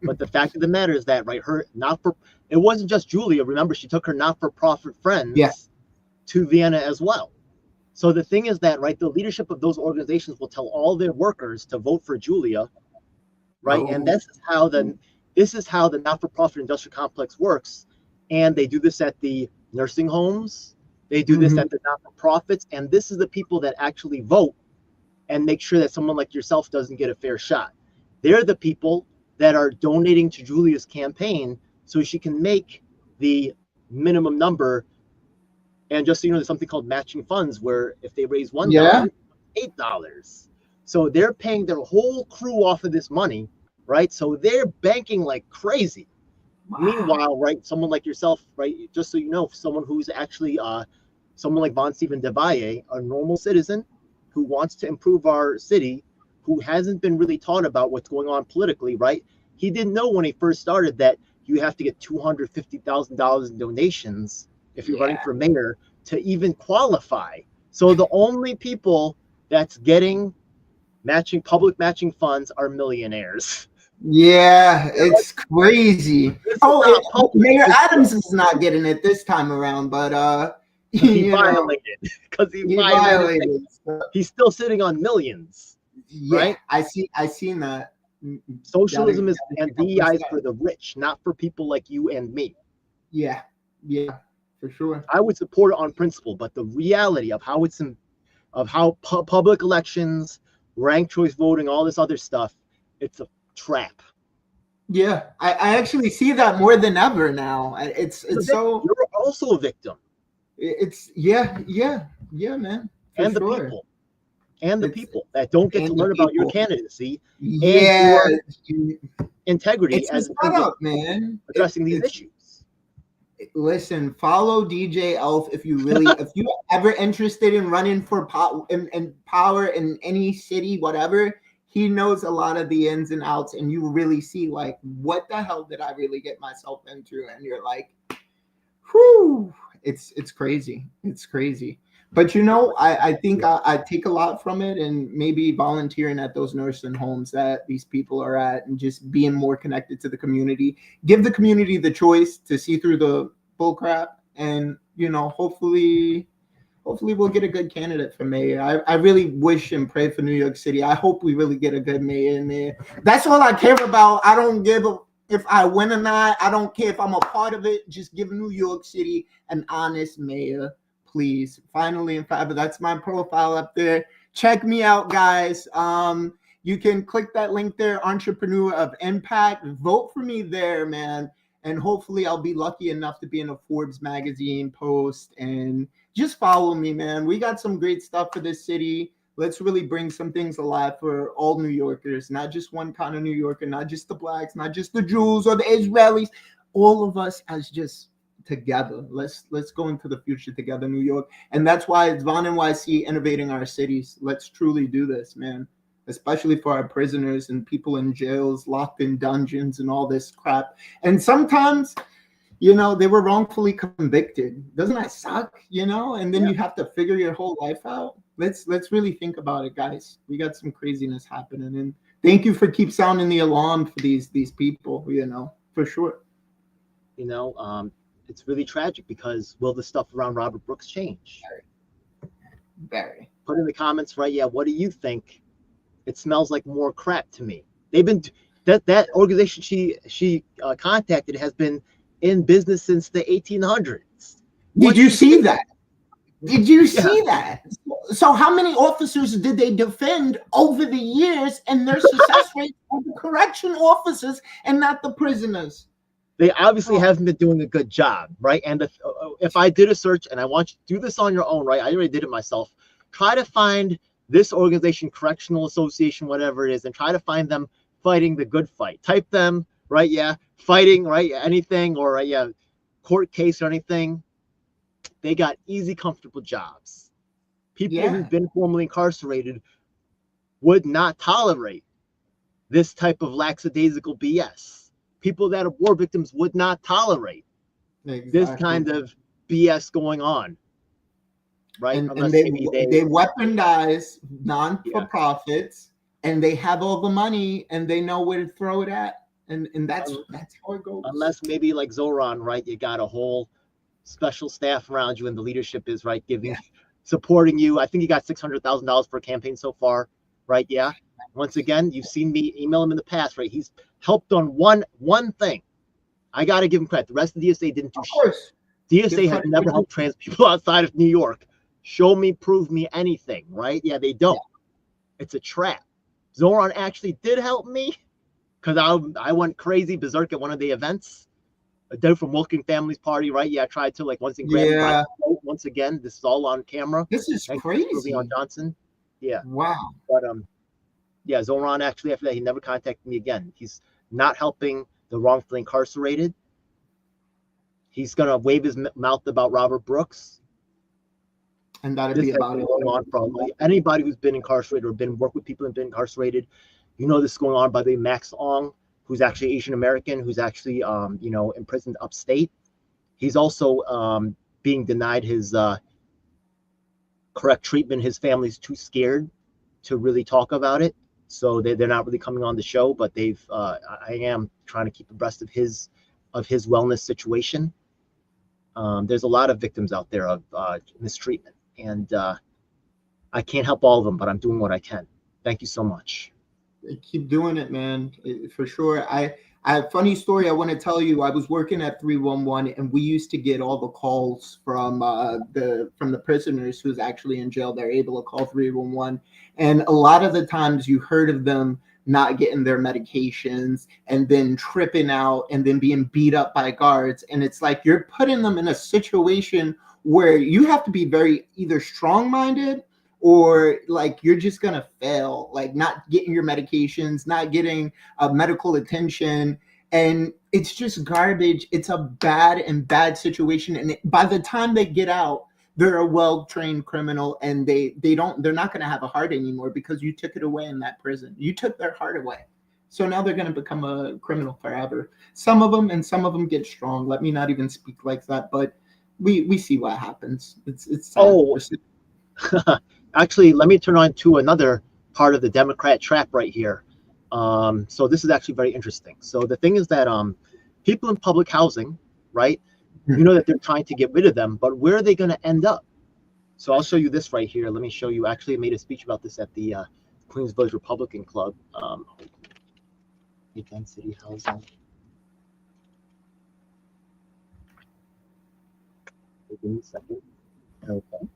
S1: But the fact of the matter is that, right, it wasn't just Julia. Remember, she took her not-for-profit friends to Vienna as well. So the thing is that, right, the leadership of those organizations will tell all their workers to vote for Julia, right? And this is how the not-for-profit industrial complex works. And they do this at the nursing homes. They do this at the not-for-profits. And this is the people that actually vote and make sure that someone like yourself doesn't get a fair shot. They're the people that are donating to Julia's campaign so she can make the minimum number. And just so you know, there's something called matching funds where if they raise $1, $8. So they're paying their whole crew off of this money, right? So they're banking like crazy. Wow. Meanwhile, right, someone like yourself, right, just so you know, someone who's actually someone like Von Stephen DeValle, a normal citizen who wants to improve our city, who hasn't been really taught about what's going on politically, right? He didn't know when he first started that you have to get $250,000 in donations if you're running for mayor to even qualify. So the only people that's getting Public matching funds are millionaires.
S2: Yeah, it's crazy. Mayor
S1: It's
S2: Adams is not getting it this time around, but
S1: he violated because he violated. He's still sitting on millions.
S2: Yeah,
S1: right?
S2: I seen that.
S1: Socialism is and DEI is for the rich, not for people like you and me.
S2: Yeah, for sure.
S1: I would support it on principle, but the reality of how public elections, ranked choice voting, all this other stuff, it's a trap.
S2: Yeah, I actually see that more than ever now. It's so.
S1: You're also a victim.
S2: It's yeah, man.
S1: And the people that don't get to learn about your candidacy and your integrity as
S2: man.
S1: addressing these issues.
S2: Listen, follow DJ Elf if you ever interested in running for power in any city, whatever. He knows a lot of the ins and outs, and you really see like, what the hell did I really get myself into? And you're like, whew, it's crazy. It's crazy. But I think I take a lot from it, and maybe volunteering at those nursing homes that these people are at, and just being more connected to the community. Give the community the choice to see through the bullcrap, and hopefully we'll get a good candidate for mayor. I really wish and pray for New York City. I hope we really get a good mayor in there. That's all I care about. I don't give a if I win or not. I don't care if I'm a part of it. Just give New York City an honest mayor. Please. Finally and forever. That's my profile up there. Check me out, guys. You can click that link there, Entrepreneur of Impact. Vote for me there, man. And hopefully I'll be lucky enough to be in a Forbes magazine post. And just follow me, man. We got some great stuff for this city. Let's really bring some things alive for all New Yorkers, not just one kind of New Yorker, not just the blacks, not just the Jews or the Israelis. All of us as just together. Let's go into the future together, New York. And that's why it's Von NYC innovating our cities. Let's truly do this, man. Especially for our prisoners and people in jails, locked in dungeons and all this crap. And sometimes, they were wrongfully convicted. Doesn't that suck, And then you have to figure your whole life out. Let's really think about it, guys. We got some craziness happening. And thank you for keep sounding the alarm for these people, for sure.
S1: It's really tragic because will the stuff around Robert Brooks change?
S2: Very.
S1: Put in the comments, right? Yeah, what do you think? It smells like more crap to me. They've been that organization she contacted has been in business since the 1800s.
S2: Did you see that? Did you see that? So how many officers did they defend over the years, and their success rate are the correction officers and not the prisoners?
S1: They obviously haven't been doing a good job, right? And if I did a search, and I want you to do this on your own, right? I already did it myself. Try to find this organization, correctional association, whatever it is, and try to find them fighting the good fight. Type them, right? Yeah, fighting, right? Anything, or court case or anything. They got easy, comfortable jobs. People who've been formerly incarcerated would not tolerate this type of lackadaisical BS. People that are war victims would not tolerate this kind of BS going on, right?
S2: And they weaponize non-for-profits, and they have all the money, and they know where to throw it at, and that's how it goes.
S1: Unless maybe like Zoran, right? You got a whole special staff around you, and the leadership is right supporting you. I think he got $600,000 for a campaign so far, right? Yeah. Once again, you've seen me email him in the past, right? He's helped on one thing. I got to give him credit. The rest of the DSA didn't do shit. DSA has never helped trans people outside of New York. Show me, prove me anything, right? Yeah, they don't. It's a trap. Zoran actually did help me because I went crazy berserk at one of the events. A dude from Wilking Family's party, right? Yeah, I tried to once again. This is all on camera.
S2: This is crazy.
S1: On Johnson. Yeah.
S2: Wow.
S1: But Zoran actually after that he never contacted me again. He's not helping the wrongfully incarcerated. He's gonna wave his mouth about Robert Brooks.
S2: And that'd be about it.
S1: Going on from anybody who's been incarcerated or worked with people who've been incarcerated. This is going on by the Max Ong, who's actually Asian American, who's actually imprisoned upstate. He's also being denied his correct treatment. His family's too scared to really talk about it. So they're not really coming on the show, but I am trying to keep abreast of his wellness situation. There's a lot of victims out there of mistreatment, and I can't help all of them, but I'm doing what I can. Thank you so much.
S2: Keep doing it, man, for sure. I have a funny story I want to tell you. I was working at 311, and we used to get all the calls from the prisoners who's actually in jail. They're able to call 311, and a lot of the times you heard of them not getting their medications and then tripping out and then being beat up by guards. And it's like you're putting them in a situation where you have to be very either strong-minded or like you're just gonna fail, like not getting your medications, not getting medical attention, and it's just garbage. It's a bad situation, and by the time they get out, they're a well-trained criminal, and they're not gonna have a heart anymore because you took it away in that prison. You took their heart away, so now they're gonna become a criminal forever. Some of them get strong. Let me not even speak like that, but we see what happens. It's sad.
S1: Oh. Actually, let me turn on to another part of the Democrat trap right here. So this is actually very interesting. So the thing is that people in public housing, right, you know that they're trying to get rid of them, but where are they going to end up? So I'll show you this right here. Let me show you. Actually, I made a speech about this at the Queens Village Republican Club. Density housing. Give me a second. Okay.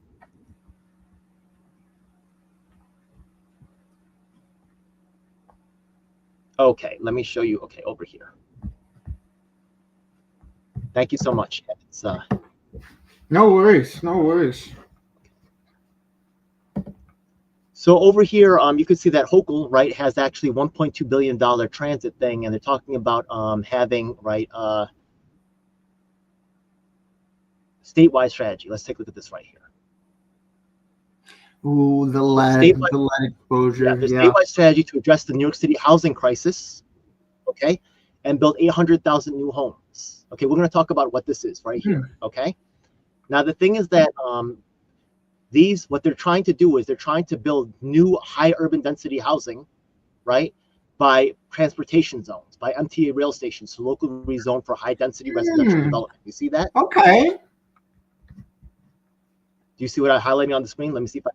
S1: Okay, let me show you. Okay, over here. Thank you so much. It's,
S2: No worries.
S1: So over here, you can see that Hochul, right, has actually $1.2 billion transit thing, and they're talking about having, right, statewide strategy. Let's take a look at this right here.
S2: Ooh, the lead exposure.
S1: Yeah, there's statewide strategy to address the New York City housing crisis, okay, and build 800,000 new homes. Okay, we're going to talk about what this is right here, okay? Now, the thing is that what they're trying to do is they're trying to build new high urban density housing, right, by transportation zones, by MTA rail stations, so locally rezoned for high density residential development. You see that?
S2: Okay.
S1: Do you see what I'm highlighting on the screen? Let me see if I.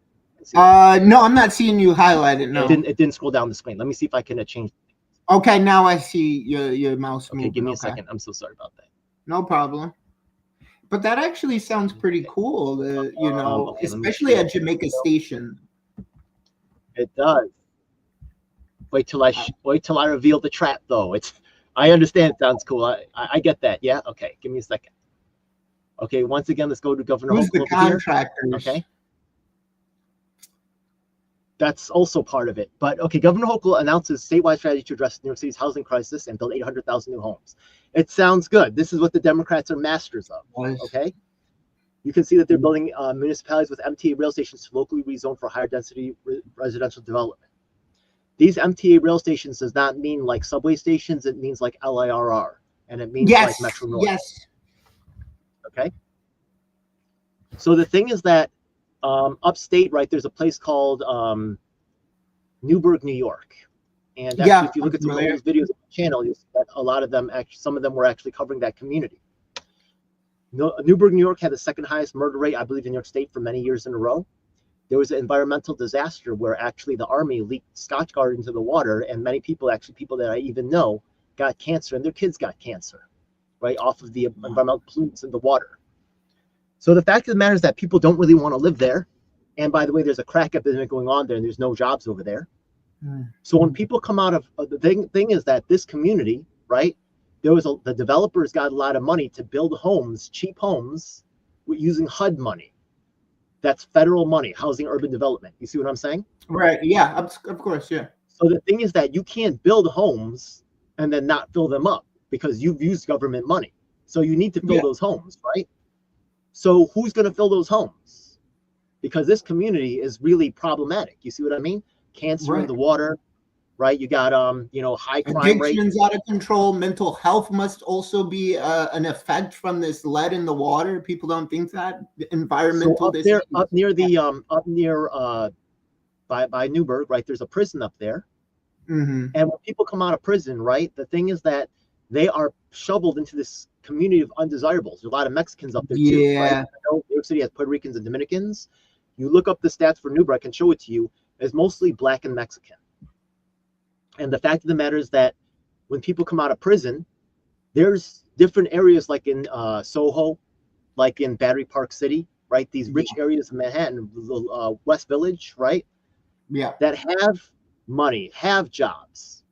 S2: No, I'm not seeing you highlight it. No,
S1: it didn't scroll down the screen. Let me see if I can change.
S2: Okay, now I see your mouse moving.
S1: Okay, give me a second. I'm so sorry about that.
S2: No problem. But that actually sounds pretty cool.
S1: Okay,
S2: especially at Jamaica Station.
S1: It does. Wait till I reveal the trap, though. I understand. It sounds cool. I get that. Yeah. Okay. Give me a second. Okay. Once again, let's go to Governor Hochul.
S2: Who's the contractors?
S1: Okay. That's also part of it. But okay, Governor Hochul announces statewide strategy to address New York City's housing crisis and build 800,000 new homes. It sounds good. This is what the Democrats are masters of.
S2: Nice.
S1: Okay. You can see that they're building municipalities with MTA rail stations to locally rezone for higher density residential development. These MTA rail stations does not mean like subway stations. It means like LIRR, and it means like Metro North.
S2: Yes.
S1: Okay. So the thing is that upstate, right, there's a place called Newburgh, New York. And actually, if you look at some of those videos on the channel, you'll see that a lot of them, some of them were actually covering that community. Newburgh, New York had the second highest murder rate, I believe, in New York State for many years in a row. There was an environmental disaster where actually the Army leaked Scotchgard into the water, and many people, actually people that I even know, got cancer, and their kids got cancer, right, off of the environmental pollutants in the water. So the fact of the matter is that people don't really want to live there. And by the way, there's a crack epidemic going on there, and there's no jobs over there. So when people come out of the thing is that this community, right, the developers got a lot of money to build homes, cheap homes, using HUD money. That's federal money, housing urban development. You see what I'm saying?
S2: Right. Yeah. Of course. Yeah.
S1: So the thing is that you can't build homes and then not fill them up because you've used government money. So you need to fill those homes, right? So who's going to fill those homes? Because this community is really problematic. You see what I mean? Cancer in the water, right? You got high crime rate.
S2: Addictions out of control. Mental health must also be an effect from this lead in the water. People don't think that. Environmental.
S1: So up near by Newburgh, right? There's a prison up there.
S2: Mm-hmm.
S1: And when people come out of prison, right, the thing is that they are shoveled into this community of undesirables. There's a lot of Mexicans up there too.
S2: Yeah.
S1: Right? I know New York City has Puerto Ricans and Dominicans. You look up the stats for Newburgh, I can show it to you. It's mostly Black and Mexican. And the fact of the matter is that when people come out of prison, there's different areas like in Soho, like in Battery Park City, right? These rich areas of Manhattan, West Village, right?
S2: Yeah.
S1: That have money, have jobs,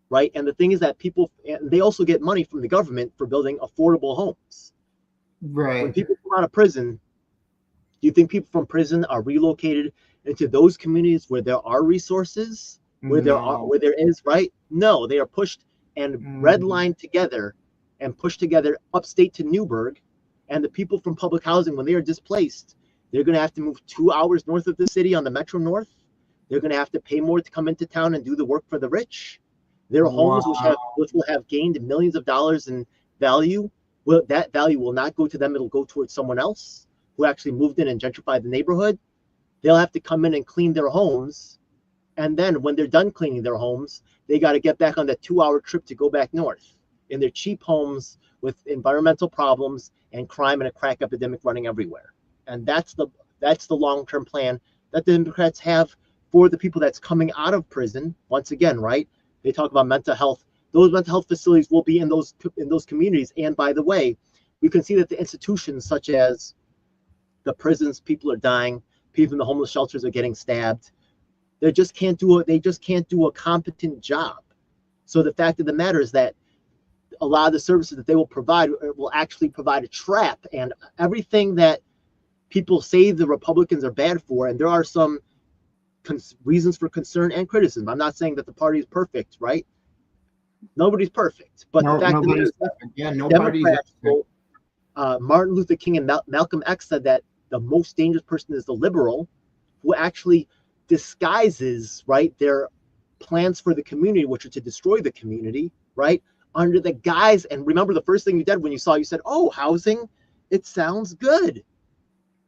S1: right? And the thing is that people, and they also get money from the government for building affordable homes.
S2: Right.
S1: When people come out of prison, do you think people from prison are relocated into those communities where there are resources, where there is, right? No, they are pushed and redlined together and pushed together upstate to Newburgh. And the people from public housing, when they are displaced, they're going to have to move 2 hours north of the city on the Metro North. They're going to have to pay more to come into town and do the work for the rich. Their homes, which will have gained millions of dollars in value, that value will not go to them. It'll go towards someone else who actually moved in and gentrified the neighborhood. They'll have to come in and clean their homes. And then when they're done cleaning their homes, they got to get back on that 2-hour trip to go back north in their cheap homes with environmental problems and crime and a crack epidemic running everywhere. And that's the long-term plan that the Democrats have for the people that's coming out of prison. Once again, right? They talk about mental health. Those mental health facilities will be in those communities. And by the way, we can see that the institutions such as the prisons, people are dying, people in the homeless shelters are getting stabbed. They just can't do a competent job. So the fact of the matter is that a lot of the services that they will provide will actually provide a trap, and everything that people say the Republicans are bad for, and there are some reasons for concern and criticism. I'm not saying that the party is perfect, right? Nobody's perfect, but the fact is Democrats, Martin Luther King and Malcolm X said that the most dangerous person is the liberal, who actually disguises, right, their plans for the community, which are to destroy the community, right, under the guise. And remember, the first thing you did when you said, "Oh, housing, it sounds good."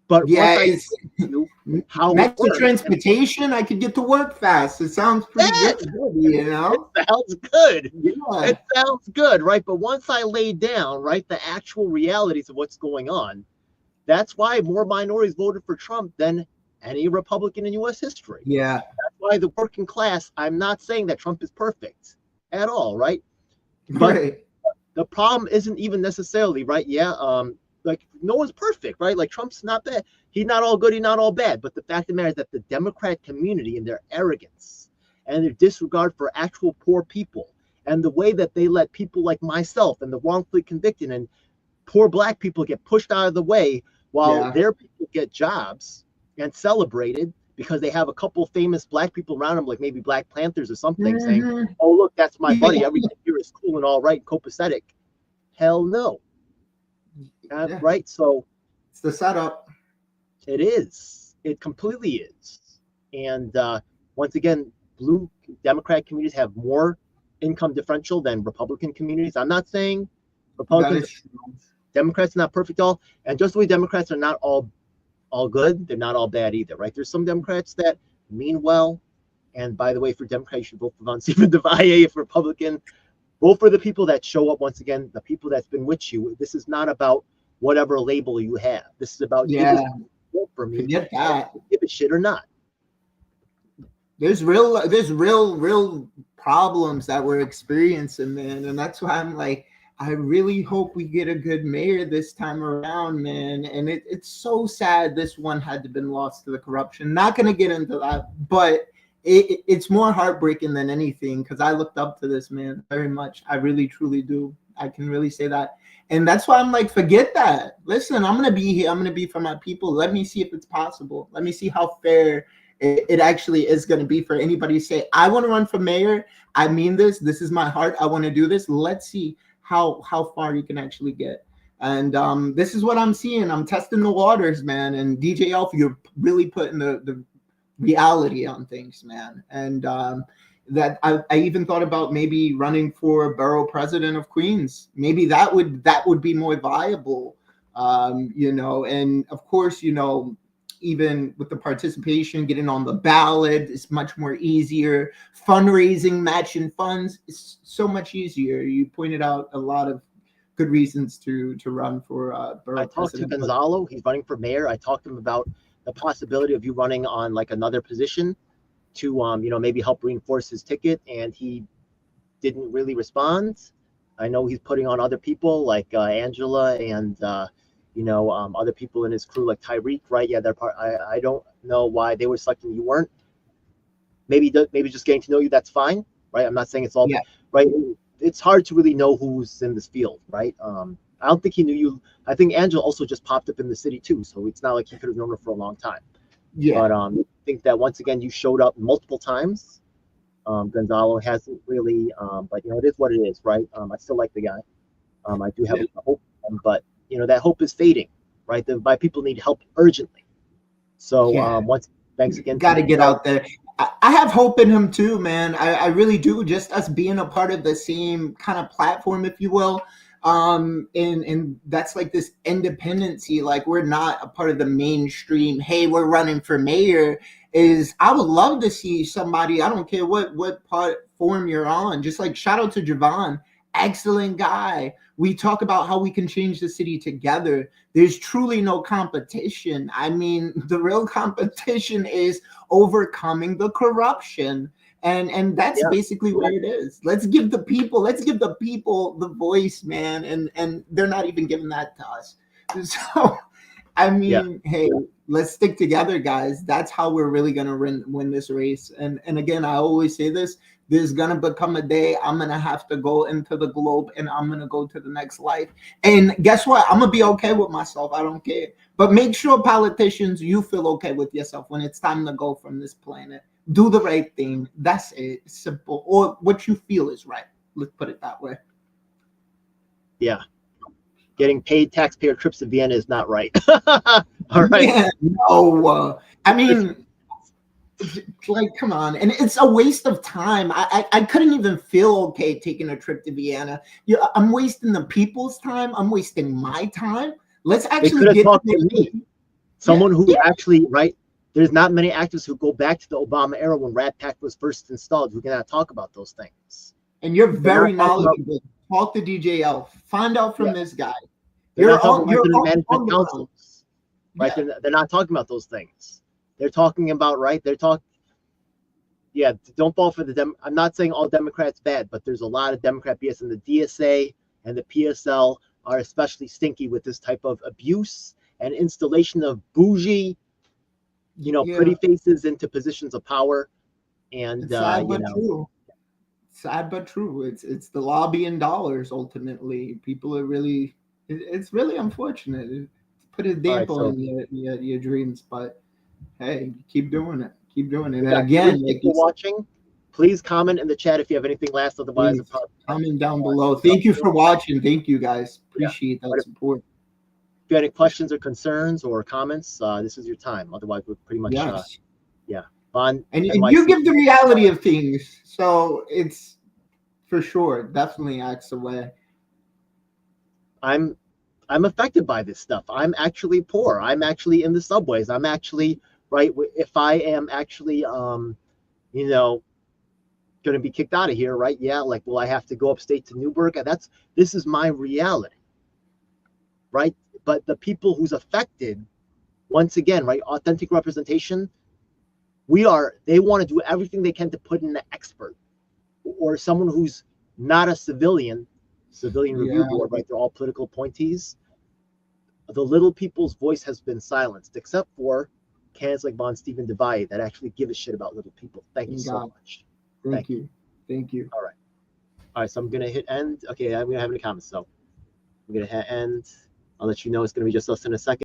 S1: But
S2: yeah,
S1: next
S2: to transportation, I could get to work fast. It sounds pretty good, you know?
S1: It sounds good.
S2: Yeah.
S1: It sounds good, right? But once I lay down, right, the actual realities of what's going on, that's why more minorities voted for Trump than any Republican in U.S. history.
S2: Yeah.
S1: That's why the working class, I'm not saying that Trump is perfect at all, right? But the problem isn't even necessarily, right? Yeah, like no one's perfect, right? Like Trump's not bad. He's not all good, he's not all bad. But the fact of the matter is that the Democrat community and their arrogance and their disregard for actual poor people and the way that they let people like myself and the wrongfully convicted and poor Black people get pushed out of the way while their people get jobs and celebrated because they have a couple famous Black people around them, like maybe Black Panthers or something, saying, "Oh, look, that's my buddy. Everything here is cool and all right, copacetic." Hell no. Right? So
S2: it's the setup.
S1: It is. It completely is. And once again, blue Democrat communities have more income differential than Republican communities. I'm not saying Republicans, Democrats are not perfect all, and just the way Democrats are not all good, they're not all bad either, right? There's some Democrats that mean well. And by the way, for Democrats, you should vote for Von Stephen DeValle. If Republican, vote for the people that show up. Once again, the people that's been with you. This is not about whatever label you have. This is about vote for me.
S2: Forget that.
S1: Give a shit or not.
S2: There's real problems that we're experiencing, man, and that's why I'm like, I really hope we get a good mayor this time around, man. And it's so sad this one had to been lost to the corruption. Not gonna get into that, but it's more heartbreaking than anything because I looked up to this man very much. I really truly do. I can really say that. And that's why I'm like, forget that. Listen, I'm gonna be here. I'm gonna be for my people. Let me see if it's possible. Let me see how fair it actually is gonna be for anybody to say, I want to run for mayor. I mean this. This is my heart. I want to do this. Let's see how far you can actually get. And this is what I'm seeing. I'm testing the waters, man. And DJ Alpha, you're really putting the reality on things, man. And that I even thought about maybe running for borough president of Queens. Maybe that would be more viable, you know. And of course, you know, even with the participation, getting on the ballot is much more easier. Fundraising, matching funds is so much easier. You pointed out a lot of good reasons to run for borough
S1: I talked to
S2: president.
S1: Gonzalo. He's running for mayor. I talked to him about the possibility of you running on like another position to maybe help reinforce his ticket, and he didn't really respond. I know he's putting on other people like Angela and other people in his crew like Tyreek, right? Yeah, they're part. I don't know why they were selecting you weren't. Maybe just getting to know you, that's fine, right? I'm not saying it's all right. It's hard to really know who's in this field, right? I don't think he knew you. I think Angela also just popped up in the city too, so it's not like he could have known her for a long time.
S2: Yeah.
S1: But I think that once again you showed up multiple times. Gonzalo hasn't really, but it is what it is, right? I still like the guy. I do have hope, but that hope is fading, right? My people need help urgently. So thanks again.
S2: Got to get out there. I have hope in him too, man. I really do. Just us being a part of the same kind of platform, if you will. And that's like this independency. Like we're not a part of the mainstream. Hey, we're running for mayor. I would love to see somebody. I don't care what platform you're on. Just like shout out to Javon, excellent guy. We talk about how we can change the city together. There's truly no competition. I mean, the real competition is overcoming the corruption. And that's basically what it is. Let's give the people the voice, man. And they're not even giving that to us. So, I mean, hey, let's stick together, guys. That's how we're really going to win this race. And again, I always say this. There's going to become a day I'm going to have to go into the globe and I'm going to go to the next life. And guess what? I'm going to be okay with myself. I don't care. But make sure, politicians, you feel okay with yourself when it's time to go from this planet. Do the right thing. That's it. Simple. Or what you feel is right. Let's put it that way.
S1: Yeah. Getting paid taxpayer trips to Vienna is not right. All right.
S2: Yeah, no. I mean, like, come on. And it's a waste of time. I couldn't even feel okay taking a trip to Vienna. I'm wasting the people's time. I'm wasting my time. Let's actually get
S1: talked to me. Someone who actually, right? There's not many activists who go back to the Obama era when Rat Pack was first installed. We cannot talk about those things.
S2: And you're very knowledgeable. Talk to DJL. Find out from this guy.
S1: You're on management councils, right? They're not talking about those things. They're talking about, right? Don't fall for the I'm not saying all Democrats bad, but there's a lot of Democrat BS, and the DSA and the PSL are especially stinky with this type of abuse and installation of bougie, pretty faces into positions of power. And
S2: sad but true. Sad but true. It's the lobbying dollars ultimately. People are really. It's really unfortunate. It put a damper on your dreams, but hey, keep doing it. Keep doing it. And again,
S1: if you're watching, please comment in the chat if you have anything last. Otherwise,
S2: comment down below. Thank you for watching. Thank you, guys. Appreciate that support.
S1: If you have any questions or concerns or comments, this is your time. Otherwise, we're pretty much Bond.
S2: And you give the reality of things, so it's for sure definitely acts away.
S1: I'm affected by this stuff. I'm actually poor. I'm actually in the subways. I'm actually right. If I am actually going to be kicked out of here, right? Yeah, like, will I have to go upstate to Newburgh? This is my reality, right? But the people who's affected, once again, right? Authentic representation. They want to do everything they can to put in an expert or someone who's not a civilian review board, right? They're all political appointees. The little people's voice has been silenced, except for candidates like Von Stephen DeValle that actually give a shit about little people. Thank you so much.
S2: Thank you.
S1: All right. So I'm gonna hit end. Okay, I'm gonna have any comments. So I'm gonna hit end. I'll let you know it's gonna be just less than a second.